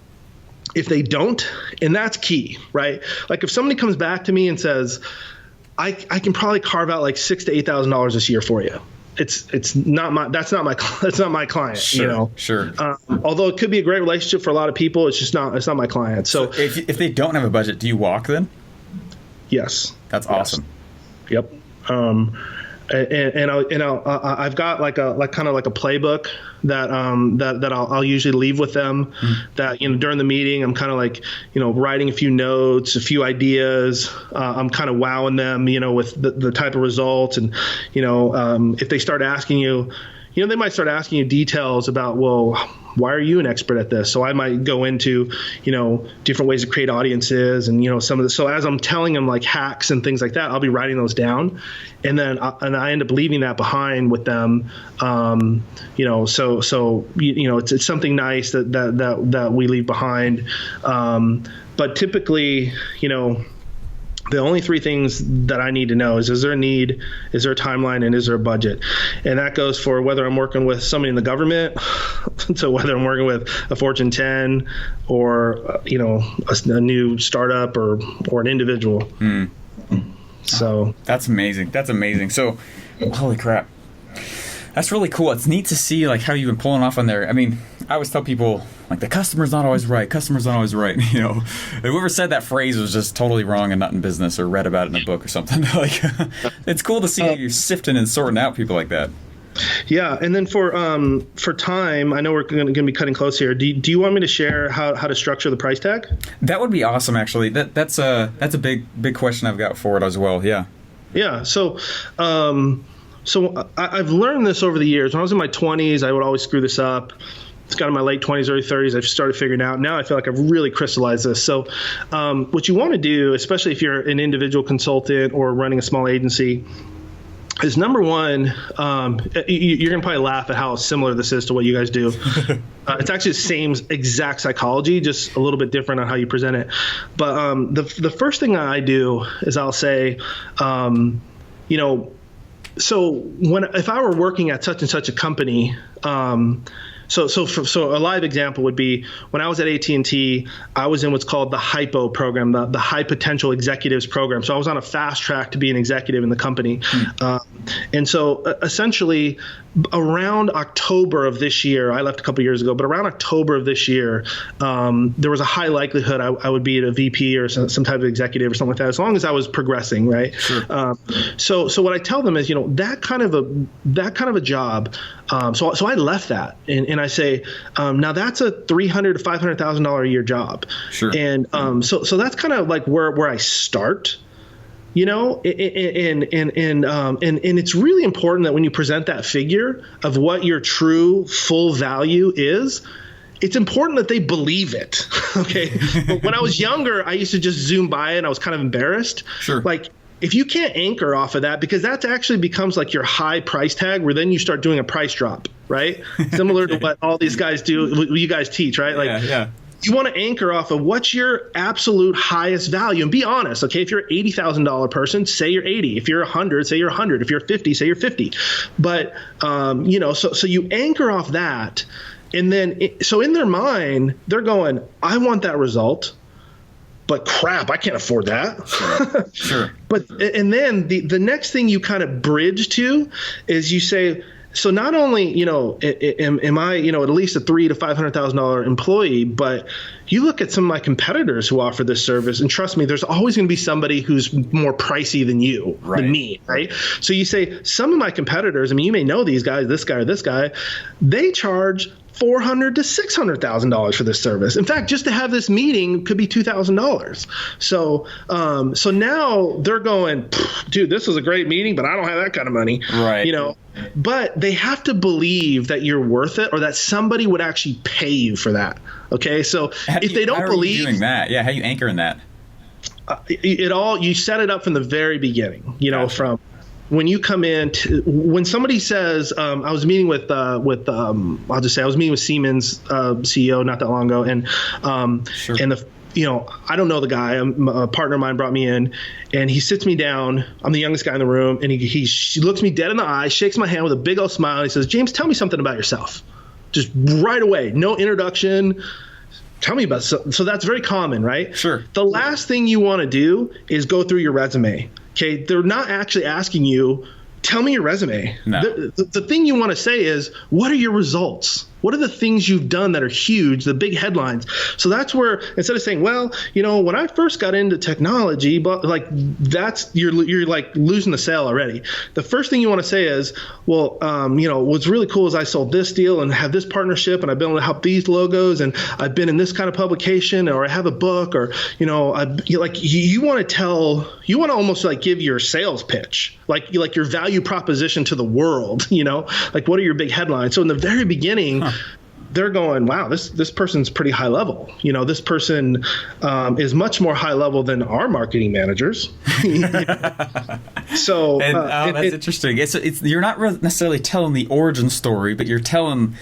if they don't, and that's key, right? Like if somebody comes back to me and says, I can probably carve out like $6,000 to $8,000 this year for you. That's not my client, Sure. Sure. Although it could be a great relationship for a lot of people, it's not my client. So if they don't have a budget, do you walk then? Yes. That's awesome. Yep. I've got like kind of like a playbook that I'll usually leave with them. That during the meeting I'm kind of like writing a few notes, a few ideas. I'm kind of wowing them with the type of results, and if they start asking you, they might start asking you details about, well, why are you an expert at this? So I might go into, different ways to create audiences and, some of the, so as I'm telling them like hacks and things like that, I'll be writing those down, and then I end up leaving that behind with them. It's something nice that we leave behind. But typically, the only three things that I need to know is there a need, is there a timeline, and is there a budget? And that goes for whether I'm working with somebody in the government to whether I'm working with a Fortune 10 or, a new startup or an individual. So that's amazing. That's amazing. So, holy crap. That's really cool. It's neat to see like how you've been pulling off on there. I mean, I always tell people like the customer's not always right. Customer's not always right. Whoever said that phrase was just totally wrong and not in business or read about it in a book or something. Like, it's cool to see you sifting and sorting out people like that. Yeah, and then for time, I know we're going to be cutting close here. Do you want me to share how to structure the price tag? That would be awesome, actually. That's a big question I've got for it as well. Yeah. Yeah. So I've learned this over the years. When I was in my 20s, I would always screw this up. It's got in my late 20s, early 30s, I've started figuring it out. Now I feel like I've really crystallized this. So what you want to do, especially if you're an individual consultant or running a small agency, is number one, you're going to probably laugh at how similar this is to what you guys do. It's actually the same exact psychology, just a little bit different on how you present it. But the first thing I do is I'll say, so if I were working at such and such a company, so a live example would be when I was at AT&T, I was in what's called the HIPO program, the High Potential Executives program. So I was on a fast track to be an executive in the company. And so essentially around October of this year, I left a couple years ago, but around October of this year, there was a high likelihood I would be at a VP or some type of executive or something like that, as long as I was progressing, right? Sure. So what I tell them is, that kind of a job. So I left that, and I say, now that's a $300,000 to $500,000 a year job. Sure. And so that's kind of like where I start. You know, and it's really important that when you present that figure of what your true full value is, it's important that they believe it. Okay. But when I was younger, I used to just zoom by it and I was kind of embarrassed. Sure. Like, if you can't anchor off of that, because that actually becomes like your high price tag, where then you start doing a price drop, right? Similar to what all these guys do, what you guys teach, right? Like, yeah. You want to anchor off of what's your absolute highest value, and be honest. Okay, if you're an $80,000 person, say you're 80. If you're 100, say you're 100. If you're 50, say you're 50. But you know, so you anchor off that, and then so in their mind, they're going, I want that result, but crap, I can't afford that. Sure. But and then the next thing you kind of bridge to is you say, so not only, you know, am I, you know, at least a $300,000 to $500,000 employee, but you look at some of my competitors who offer this service, and trust me, there's always going to be somebody who's more pricey than you, than me, right? So you say some of my competitors, I mean, you may know these guys, this guy or this guy, they charge $400,000 to $600,000 for this service. In fact, just to have this meeting could be $2,000. So now they're going, dude, this was a great meeting, but I don't have that kind of money, right? You know. But they have to believe that you're worth it, or that somebody would actually pay you for that. Okay, so if they don't believe, how are you doing that? Yeah, how are you anchoring that? You set it up from the very beginning. You know, from when you come in, when somebody says, I was meeting with I'll just say I was meeting with Siemens CEO not that long ago, and and the, you know, I don't know the guy. A partner of mine brought me in, and he sits me down. I'm the youngest guy in the room, and he looks me dead in the eye, shakes my hand with a big old smile, and he says, James, tell me something about yourself. Just right away, no introduction. Tell me about it. So that's very common, right? Sure. The last thing you want to do is go through your resume. Okay, they're not actually asking you, tell me your resume. No. The thing you want to say is, what are your results? What are the things you've done that are huge, the big headlines? So that's where, instead of saying, well, you know, when I first got into technology, but like that's, you're like losing the sale already. The first thing you want to say is, well, you know, what's really cool is I sold this deal and have this partnership, and I've been able to help these logos, and I've been in this kind of publication, or I have a book, or, you know, you want to almost like give your sales pitch, like your value proposition to the world, you know, like what are your big headlines? So in the very beginning, they're going, wow, this person's pretty high level. You know, this person is much more high level than our marketing managers. So that's interesting. You're not necessarily telling the origin story, but you're kind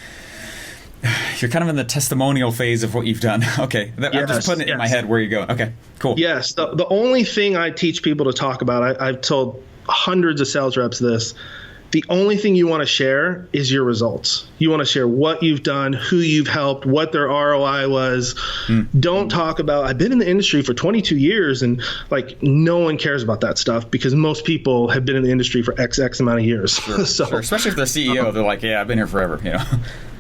of in the testimonial phase of what you've done. Okay. I'm just putting it in my head where you're going. Okay, cool. Yes. The only thing I teach people to talk about, I've told hundreds of sales reps this, the only thing you want to share is your results. You want to share what you've done, who you've helped, what their ROI was. Don't talk about, I've been in the industry for 22 years, and like no one cares about that stuff, because most people have been in the industry for X amount of years. Sure, sure. Especially if they're CEO, they're like, yeah, I've been here forever, you know.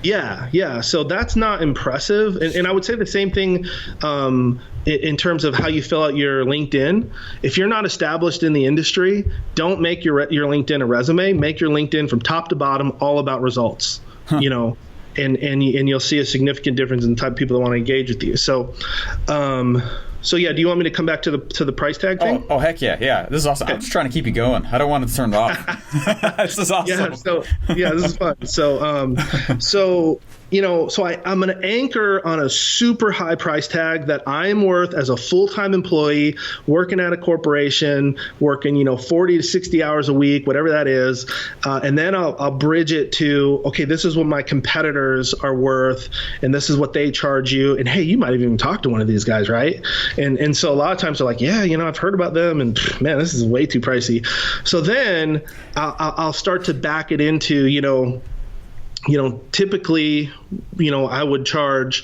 Yeah. So that's not impressive. And I would say the same thing in terms of how you fill out your LinkedIn. If you're not established in the industry, don't make your LinkedIn a resume. Make your LinkedIn from top to bottom all about results. You know, and you'll see a significant difference in the type of people that want to engage with you. So yeah, do you want me to come back to the price tag thing? Oh heck yeah. This is awesome. Okay. I'm just trying to keep you going. I don't want it turned off. This is awesome. This is fun. So I'm going to anchor on a super high price tag that I am worth as a full-time employee working at a corporation, working 40 to 60 hours a week, whatever that is, and then I'll bridge it to, okay, this is what my competitors are worth, and this is what they charge you, and hey, you might have even talked to one of these guys, right? And so a lot of times they're like, yeah, I've heard about them, and man, this is way too pricey. So then I'll start to back it into, typically, I would charge,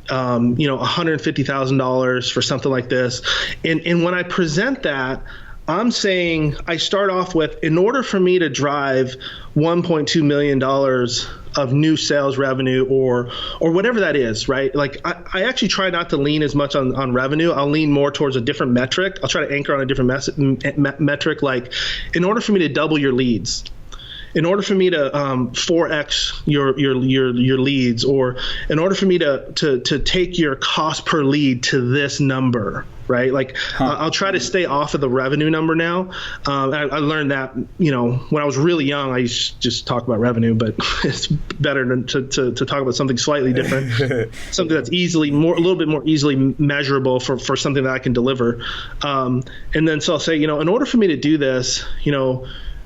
$150,000 for something like this. And when I present that, I'm saying I start off with, in order for me to drive $1.2 million of new sales revenue or whatever that is, right? Like I actually try not to lean as much on revenue. I'll lean more towards a different metric. I'll try to anchor on a different metric. Like, in order for me to double your leads, in order for me to 4x your leads, or in order for me to take your cost per lead to this number, right? Like I'll try to stay off of the revenue number now. I learned that, when I was really young, I used to just talk about revenue, but it's better to talk about something slightly different, something that's a little bit more easily measurable for something that I can deliver. And then so I'll say, in order for me to do this,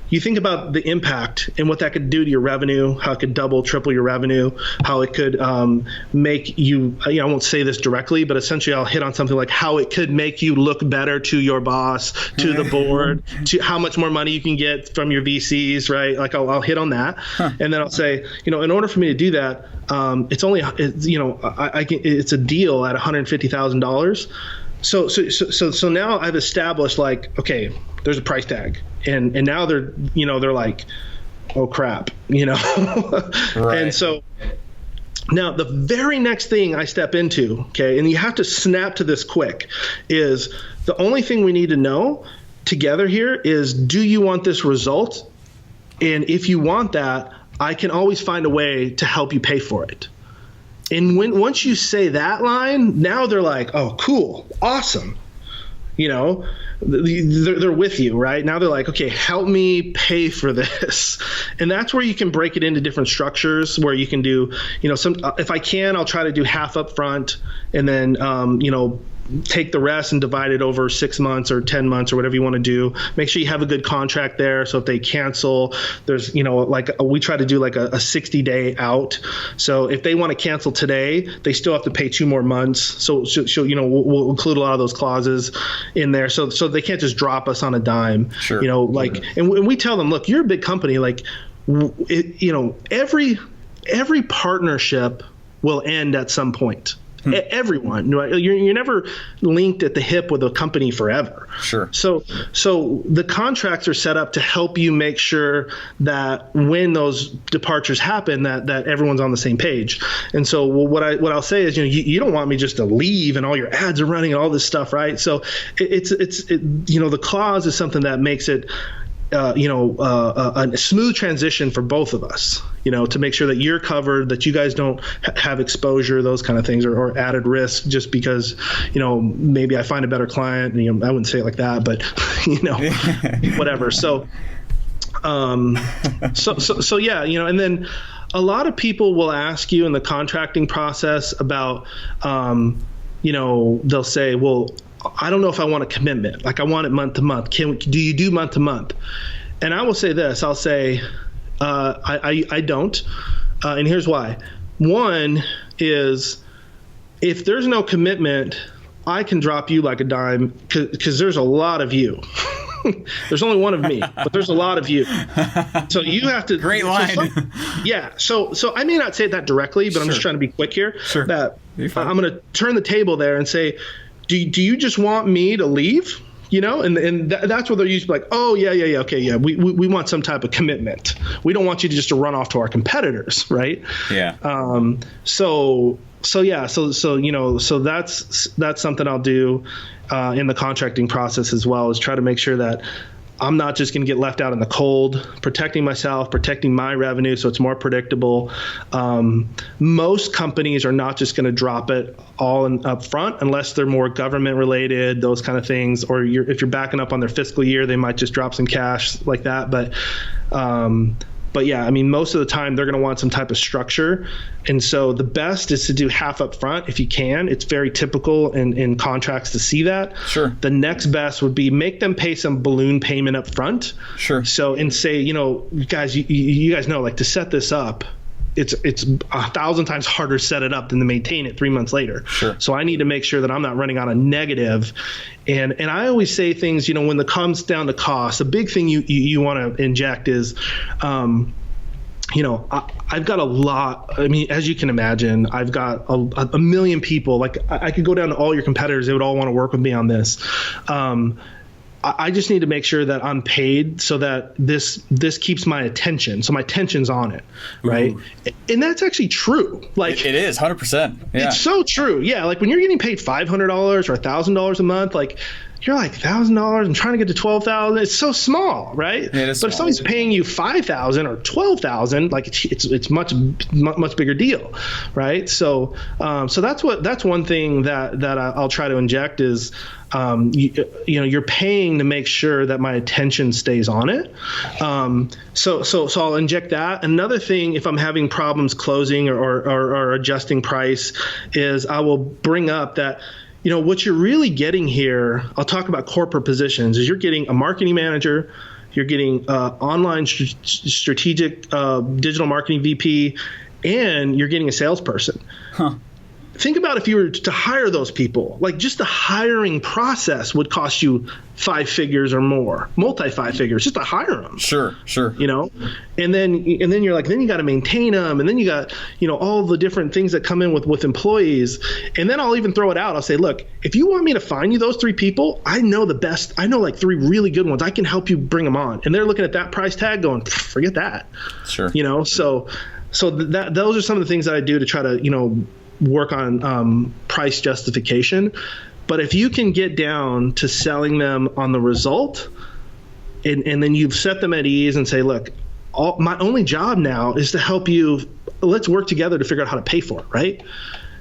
you think about the impact and what that could do to your revenue, how it could double, triple your revenue, how it could make you, I won't say this directly, but essentially I'll hit on something like how it could make you look better to your boss, to the board, to how much more money you can get from your VCs, right? Like I'll hit on that. And then I'll say, in order for me to do that, it's a deal at $150,000. So now I've established like, okay, there's a price tag, and now they're like, oh crap, Right. And so now the very next thing I step into, okay, and you have to snap to this quick, is the only thing we need to know together here is, do you want this result? And if you want that, I can always find a way to help you pay for it. And once you say that line, now they're like, oh, cool, awesome. They're with you, right? Now they're like, okay, help me pay for this. And that's where you can break it into different structures where you can do, if I can, I'll try to do half up front and then, take the rest and divide it over 6 months or 10 months or whatever you want to do. Make sure you have a good contract there. So if they cancel, there's, like we try to do like a 60-day out. So if they want to cancel today, they still have to pay 2 more months. So we'll include a lot of those clauses in there. So they can't just drop us on a dime. Sure. And we tell them, look, you're a big company. Like, every partnership will end at some point. Everyone, right? You're never linked at the hip with a company forever. Sure. So the contracts are set up to help you make sure that when those departures happen, that everyone's on the same page. And so what I'll say is, you don't want me just to leave and all your ads are running and all this stuff, right? So the clause is something that makes it a smooth transition for both of us, to make sure that you're covered, that you guys don't have exposure, those kind of things, or added risk just because, maybe I find a better client. I wouldn't say it like that, but, whatever. So yeah, and then a lot of people will ask you in the contracting process about, they'll say, well, I don't know if I want a commitment. Like I want it month to month. Do you do month to month? And I will say this. I'll say I don't. And here's why. One is if there's no commitment, I can drop you like a dime because there's a lot of you. There's only one of me, but there's a lot of you. So you have to. Great line. Yeah. So I may not say that directly, but I'm just trying to be quick here. Sure. That I'm going to turn the table there and say, do you just want me to leave? And that's where they're usually like, oh yeah, okay, yeah. We want some type of commitment. We don't want you to just to run off to our competitors, right? Yeah. So that's something I'll do in the contracting process as well, is try to make sure that I'm not just going to get left out in the cold, protecting myself, protecting my revenue so it's more predictable. Most companies are not just going to drop it all up front unless they're more government related, those kind of things. Or if you're backing up on their fiscal year, they might just drop some cash like that. But yeah, I mean, most of the time they're going to want some type of structure. And so the best is to do half up front if you can. It's very typical in contracts to see that. Sure. The next best would be make them pay some balloon payment up front. Sure. So, and say, guys, you guys know, like to set this up, it's 1,000 times harder to set it up than to maintain it 3 months later. Sure. So I need to make sure that I'm not running on a negative. And I always say things, when it comes down to cost, a big thing you want to inject is, I've got a lot. I mean, as you can imagine, I've got a million people. Like I could go down to all your competitors. They would all want to work with me on this. I just need to make sure that I'm paid so that this keeps my attention. So my attention's on it, right? Mm-hmm. And that's actually true. Like it is 100%. Yeah. It's so true. Yeah. Like when you're getting paid $500 or $1,000 a month, like, you're like $1,000. I'm trying to get to 12,000. It's so small, right? Yeah, but if somebody's paying you 5,000 or 12,000, like it's much bigger deal, right? So that's one thing that I'll try to inject is, you're paying to make sure that my attention stays on it. So I'll inject that. Another thing, if I'm having problems closing or adjusting price, is I will bring up that, what you're really getting here, I'll talk about corporate positions, is you're getting a marketing manager, you're getting online strategic digital marketing VP, and you're getting a salesperson. Huh. Think about if you were to hire those people, like just the hiring process would cost you 5 figures or more, multi-5 figures, just to hire them. Sure. And then you're like, then you got to maintain them. And then you got, all the different things that come in with employees. And then I'll even throw it out. I'll say, look, if you want me to find you those 3 people, I know the best. I know like 3 really good ones. I can help you bring them on. And they're looking at that price tag going, forget that. Sure. So those are some of the things that I do to try to, work on price justification. But if you can get down to selling them on the result, and then you've set them at ease and say, look, my only job now is to help you. Let's work together to figure out how to pay for it, right?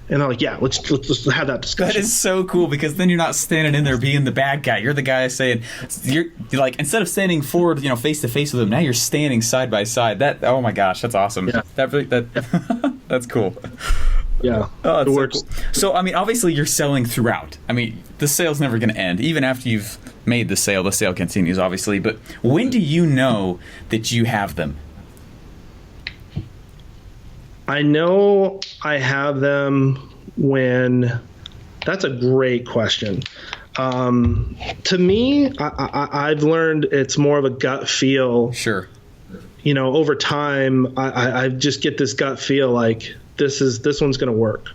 And they're like, yeah, let's have that discussion. That is so cool, because then you're not standing in there being the bad guy. You're the guy saying, you're like, instead of standing forward, face to face with them, now you're standing side by side. Oh my gosh, that's awesome. Yeah. That's cool. Yeah, it works. So cool. So, obviously you're selling throughout. The sale's never going to end. Even after you've made the sale continues, obviously. But when do you know that you have them? I know I have them when. That's a great question. To me, I've learned it's more of a gut feel. Sure. Over time, I just get this gut feel like this one's going to work.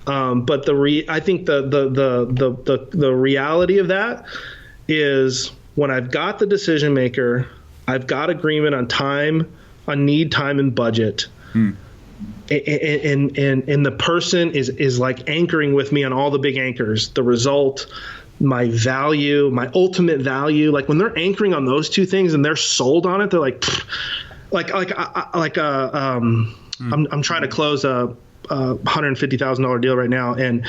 But I think the reality of that is when I've got the decision maker, I've got agreement on time, on need, time, and budget. And the person is like anchoring with me on all the big anchors, the result, my value, my ultimate value. Like when they're anchoring on those 2 things and they're sold on it, they're like, I'm trying to close a $150,000 deal right now, and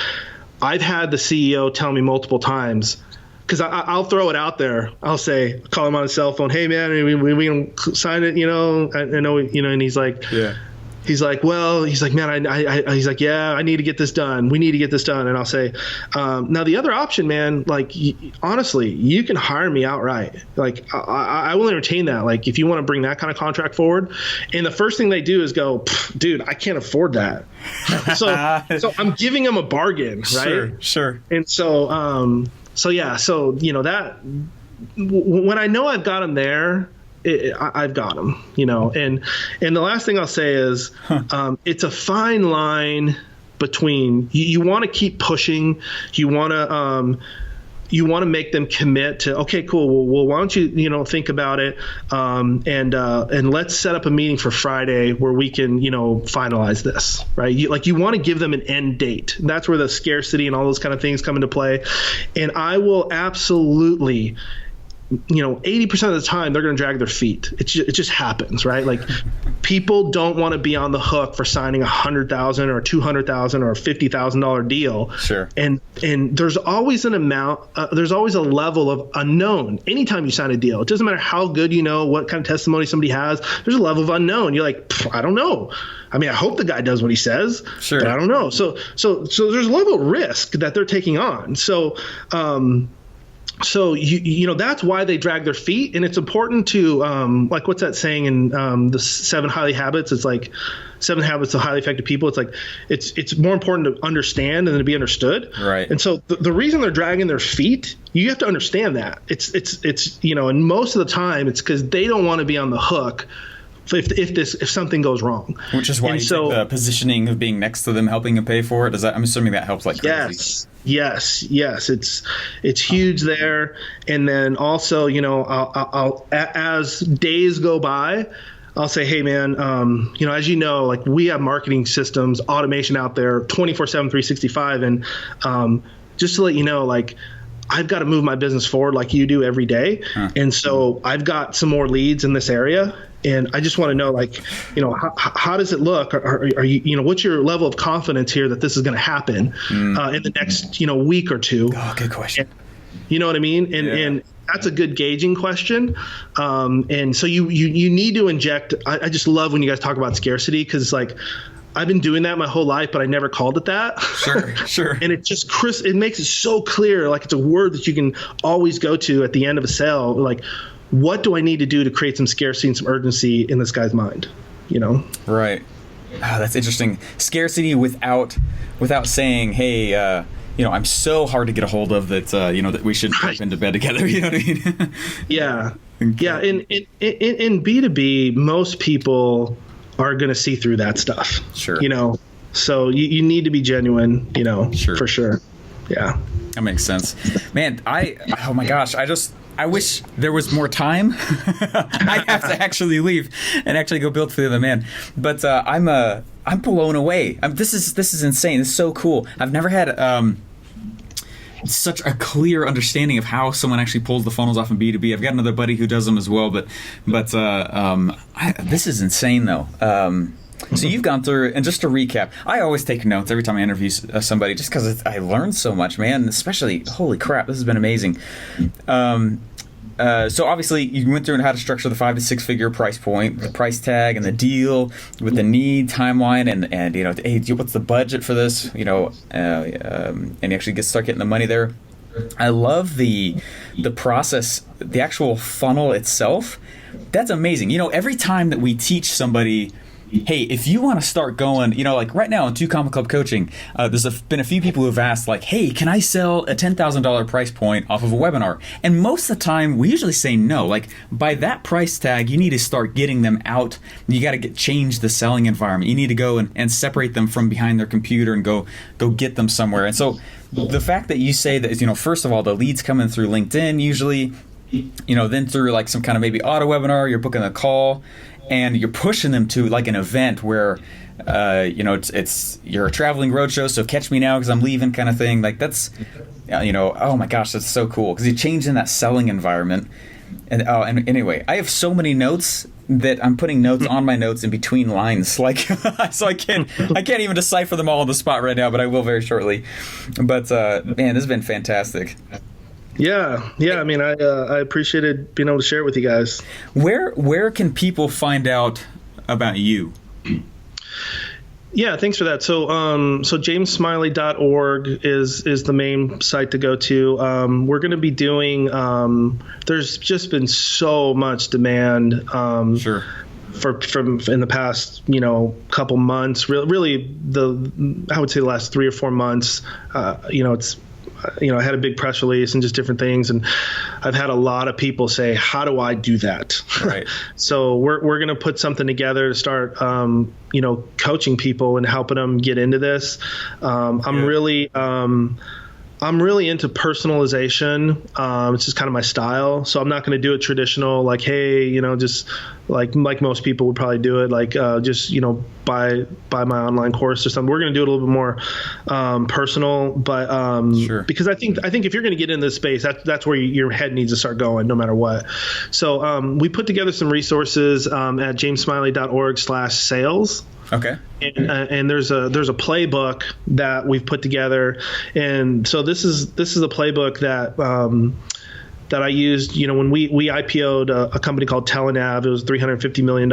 I've had the CEO tell me multiple times, because I'll throw it out there. I'll call him on his cell phone. Hey man, we can sign it. I know. And he's like, yeah. He's like, man, he's like, yeah, I need to get this done. We need to get this done. And I'll say, now the other option, man, like, honestly, you can hire me outright. Like, I will entertain that. Like, if you want to bring that kind of contract forward. And the first thing they do is go, dude, I can't afford that. So I'm giving them a bargain, right? Sure. And so that when I know I've got them there, I've got them, and the last thing I'll say is, it's a fine line between you want to keep pushing, you want to make them commit to, okay, cool. Well, why don't you, think about it, and let's set up a meeting for Friday where we can, finalize this, right? You want to give them an end date. That's where the scarcity and all those kind of things come into play, and I will absolutely. 80% of the time they're going to drag their feet. It just happens, right? Like, people don't want to be on the hook for signing $100,000 or $200,000 or $50,000 deal. Sure. And there's always an amount. There's always a level of unknown. Anytime you sign a deal, it doesn't matter how good what kind of testimony somebody has. There's a level of unknown. You're like, I don't know. I hope the guy does what he says. Sure. But I don't know. So there's a level of risk that they're taking on. So that's why they drag their feet, and it's important to like, what's that saying in the 7 Highly Habits? It's like 7 Habits of Highly Effective People. It's like it's more important to understand than to be understood. Right. And so the reason they're dragging their feet, you have to understand that it's and most of the time it's because they don't want to be on the hook if something goes wrong. Which is why think the positioning of being next to them, helping them pay for it. I'm assuming that helps like crazy. Yes. It's huge there. And then also, I'll as days go by, I'll say, hey man, as like we have marketing systems, automation out there 24/7, 365. And just to let you know, like, I've got to move my business forward like you do every day. And so I've got some more leads in this area. And I just want to know, like, how does it look? Are you, what's your level of confidence here that this is going to happen in the next, week or two? Oh, good question. You know what I mean? And that's a good gauging question. And so you need to inject. I just love when you guys talk about scarcity, because it's like, I've been doing that my whole life, but I never called it that. Sure. And it just it makes it so clear. Like, it's a word that you can always go to at the end of a sale. Like, what do I need to do to create some scarcity and some urgency in this guy's mind? Right. Oh, that's interesting. Scarcity without saying, hey, I'm so hard to get a hold of that, that we should jump into bed together. You know what I mean? Yeah. Yeah. In B2B, most people are going to see through that stuff. Sure. So you need to be genuine, Sure. For sure. Yeah. That makes sense. Man, oh my gosh, I wish there was more time. I have to actually leave and actually go build for the other man. But I'm blown away. This is insane. This is so cool. I've never had such a clear understanding of how someone actually pulls the funnels off in B2B. I've got another buddy who does them as well, but this is insane though. So you've gone through, and just to recap, I always take notes every time I interview somebody, just because I learned so much, man. Especially, holy crap, this has been amazing. So obviously, you went through and how to structure the 5 to 6 figure price point, the price tag, and the deal with the need timeline, and hey, what's the budget for this? And you actually start getting the money there. I love the process, the actual funnel itself. That's amazing. Every time that we teach somebody, hey, if you want to start going, like right now in 2 Comma Club coaching, there's been a few people who have asked, like, hey, can I sell a $10,000 price point off of a webinar? And most of the time, we usually say no. Like, by that price tag, you need to start getting them out. You got to change the selling environment. You need to go and separate them from behind their computer and go get them somewhere. And so the fact that you say that, first of all, the leads coming through LinkedIn usually, then through like some kind of maybe auto webinar, you're booking a call, and you're pushing them to like an event where, it's you're a traveling roadshow, so catch me now because I'm leaving kind of thing. Like that's, oh my gosh, that's so cool because you're changing that selling environment. And anyway, I have so many notes that I'm putting notes on my notes in between lines, like so I can't even decipher them all on the spot right now, but I will very shortly. But man, this has been fantastic. Yeah. I mean, I appreciated being able to share it with you guys. Where can people find out about you? Yeah, thanks for that. So jamessmiley.org is the main site to go to. We're going to be doing. There's just been so much demand. Sure. From in the past, couple months. Really, I would say the last 3 or 4 months. It's. I had a big press release and just different things. And I've had a lot of people say, how do I do that? Right. So we're going to put something together to start, coaching people and helping them get into this. I'm really into personalization. It's just kind of my style. So I'm not going to do it traditional, like, hey, just like most people would probably do it, like just, buy my online course or something. We're going to do it a little bit more personal, but sure. Because I think if you're going to get in this space, that's where your head needs to start going no matter what. So we put together some resources at jamessmiley.org/sales. Okay. And there's a playbook that we've put together, and so this is a playbook that I used, when we IPO'd a company called Telenav. It was $350 million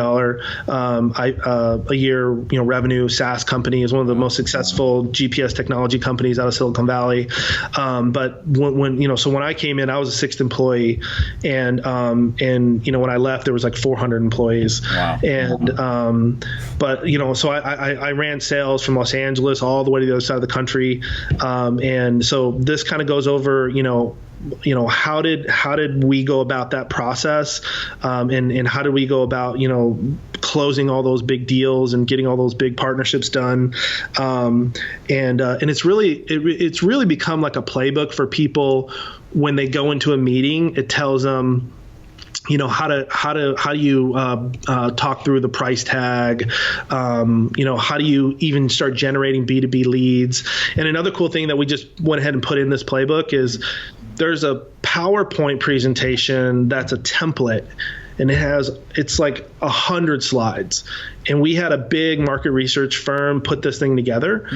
a year, revenue SaaS company. Is one of the most successful GPS technology companies out of Silicon Valley. But when I came in, I was a 6th employee, and when I left, there was like 400 employees. Wow. And so I ran sales from Los Angeles all the way to the other side of the country, and so this kind of goes over, how did we go about that process, and how did we go about closing all those big deals and getting all those big partnerships done, and it's really become like a playbook for people when they go into a meeting. It tells them how do you talk through the price tag, how do you even start generating B2B leads. And another cool thing that we just went ahead and put in this playbook is there's a PowerPoint presentation that's a template, and it's like 100 slides. And we had a big market research firm put this thing together.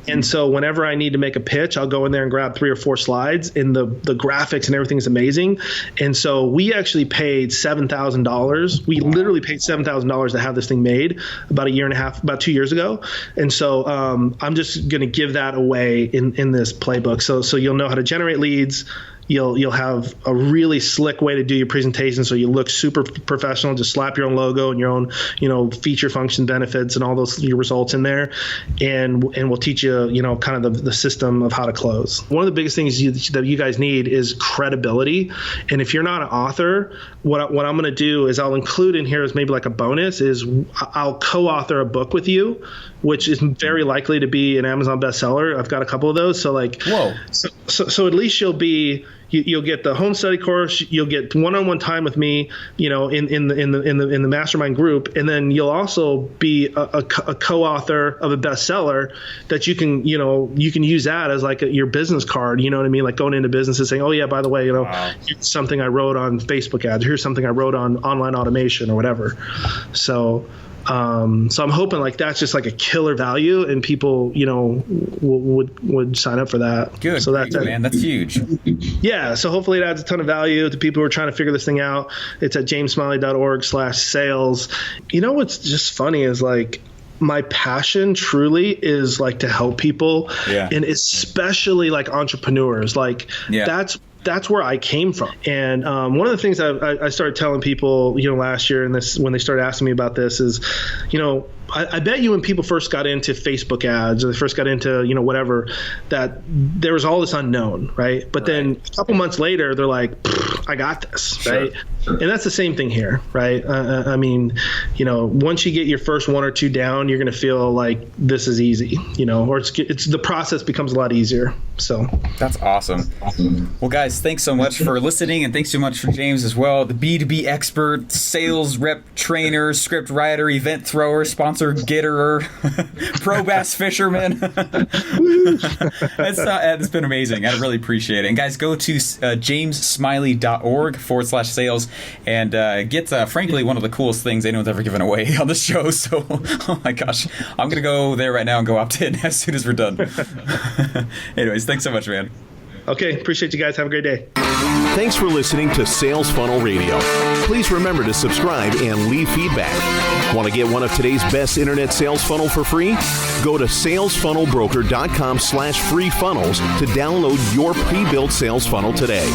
And so whenever I need to make a pitch, I'll go in there and grab 3 or 4 slides, and the graphics and everything is amazing. And so we actually paid $7,000. We literally paid $7,000 to have this thing made about 2 years ago. And so I'm just going to give that away in this playbook. So you'll know how to generate leads. You'll have a really slick way to do your presentation, so you look super professional. Just slap your own logo and your own, feature, function, benefits, and all those your results in there, and we'll teach you, kind of the system of how to close. One of the biggest things that you guys need is credibility. And if you're not an author, what I'm going to do is I'll include in here as maybe like a bonus is I'll co-author a book with you, which is very likely to be an Amazon bestseller. I've got a couple of those. So whoa. So at least you'll get the home study course, you'll get one-on-one time with me, in the mastermind group, and then you'll also be a co-author of a bestseller that you can use that as like your business card. You know what I mean? Like going into business and saying, oh yeah, by the way, wow, here's something I wrote on Facebook ads, or here's something I wrote on online automation or whatever. So I'm hoping like that's just like a killer value, and people, would sign up for that. Good. So that's man. That's huge. Yeah. So hopefully it adds a ton of value to people who are trying to figure this thing out. It's at jamessmiley.org/sales. What's just funny is like, my passion truly is like to help people, and especially like entrepreneurs. Like that's where I came from. And one of the things I started telling people, last year, and this when they started asking me about this is, I bet you when people first got into Facebook ads, or they first got into, whatever, that there was all this unknown, right? But then a couple months later, they're like, I got this, right? And that's the same thing here, right? I mean, once you get your first 1 or 2 down, you're going to feel like this is easy, or it's the process becomes a lot easier. So that's awesome. Well, guys, thanks so much for listening, and thanks so much for James as well, the B2B expert, sales rep trainer, script writer, event thrower, sponsor getterer, pro bass fisherman. It's been amazing. I really appreciate it. And guys, go to jamessmiley.org/sales and get, frankly, one of the coolest things anyone's ever given away on the show. So, oh my gosh, I'm going to go there right now and go opt in as soon as we're done. Anyways, thanks so much, man. Okay, appreciate you guys. Have a great day. Thanks for listening to Sales Funnel Radio. Please remember to subscribe and leave feedback. Want to get one of today's best internet sales funnel for free? Go to salesfunnelbroker.com/free funnels to download your pre-built sales funnel today.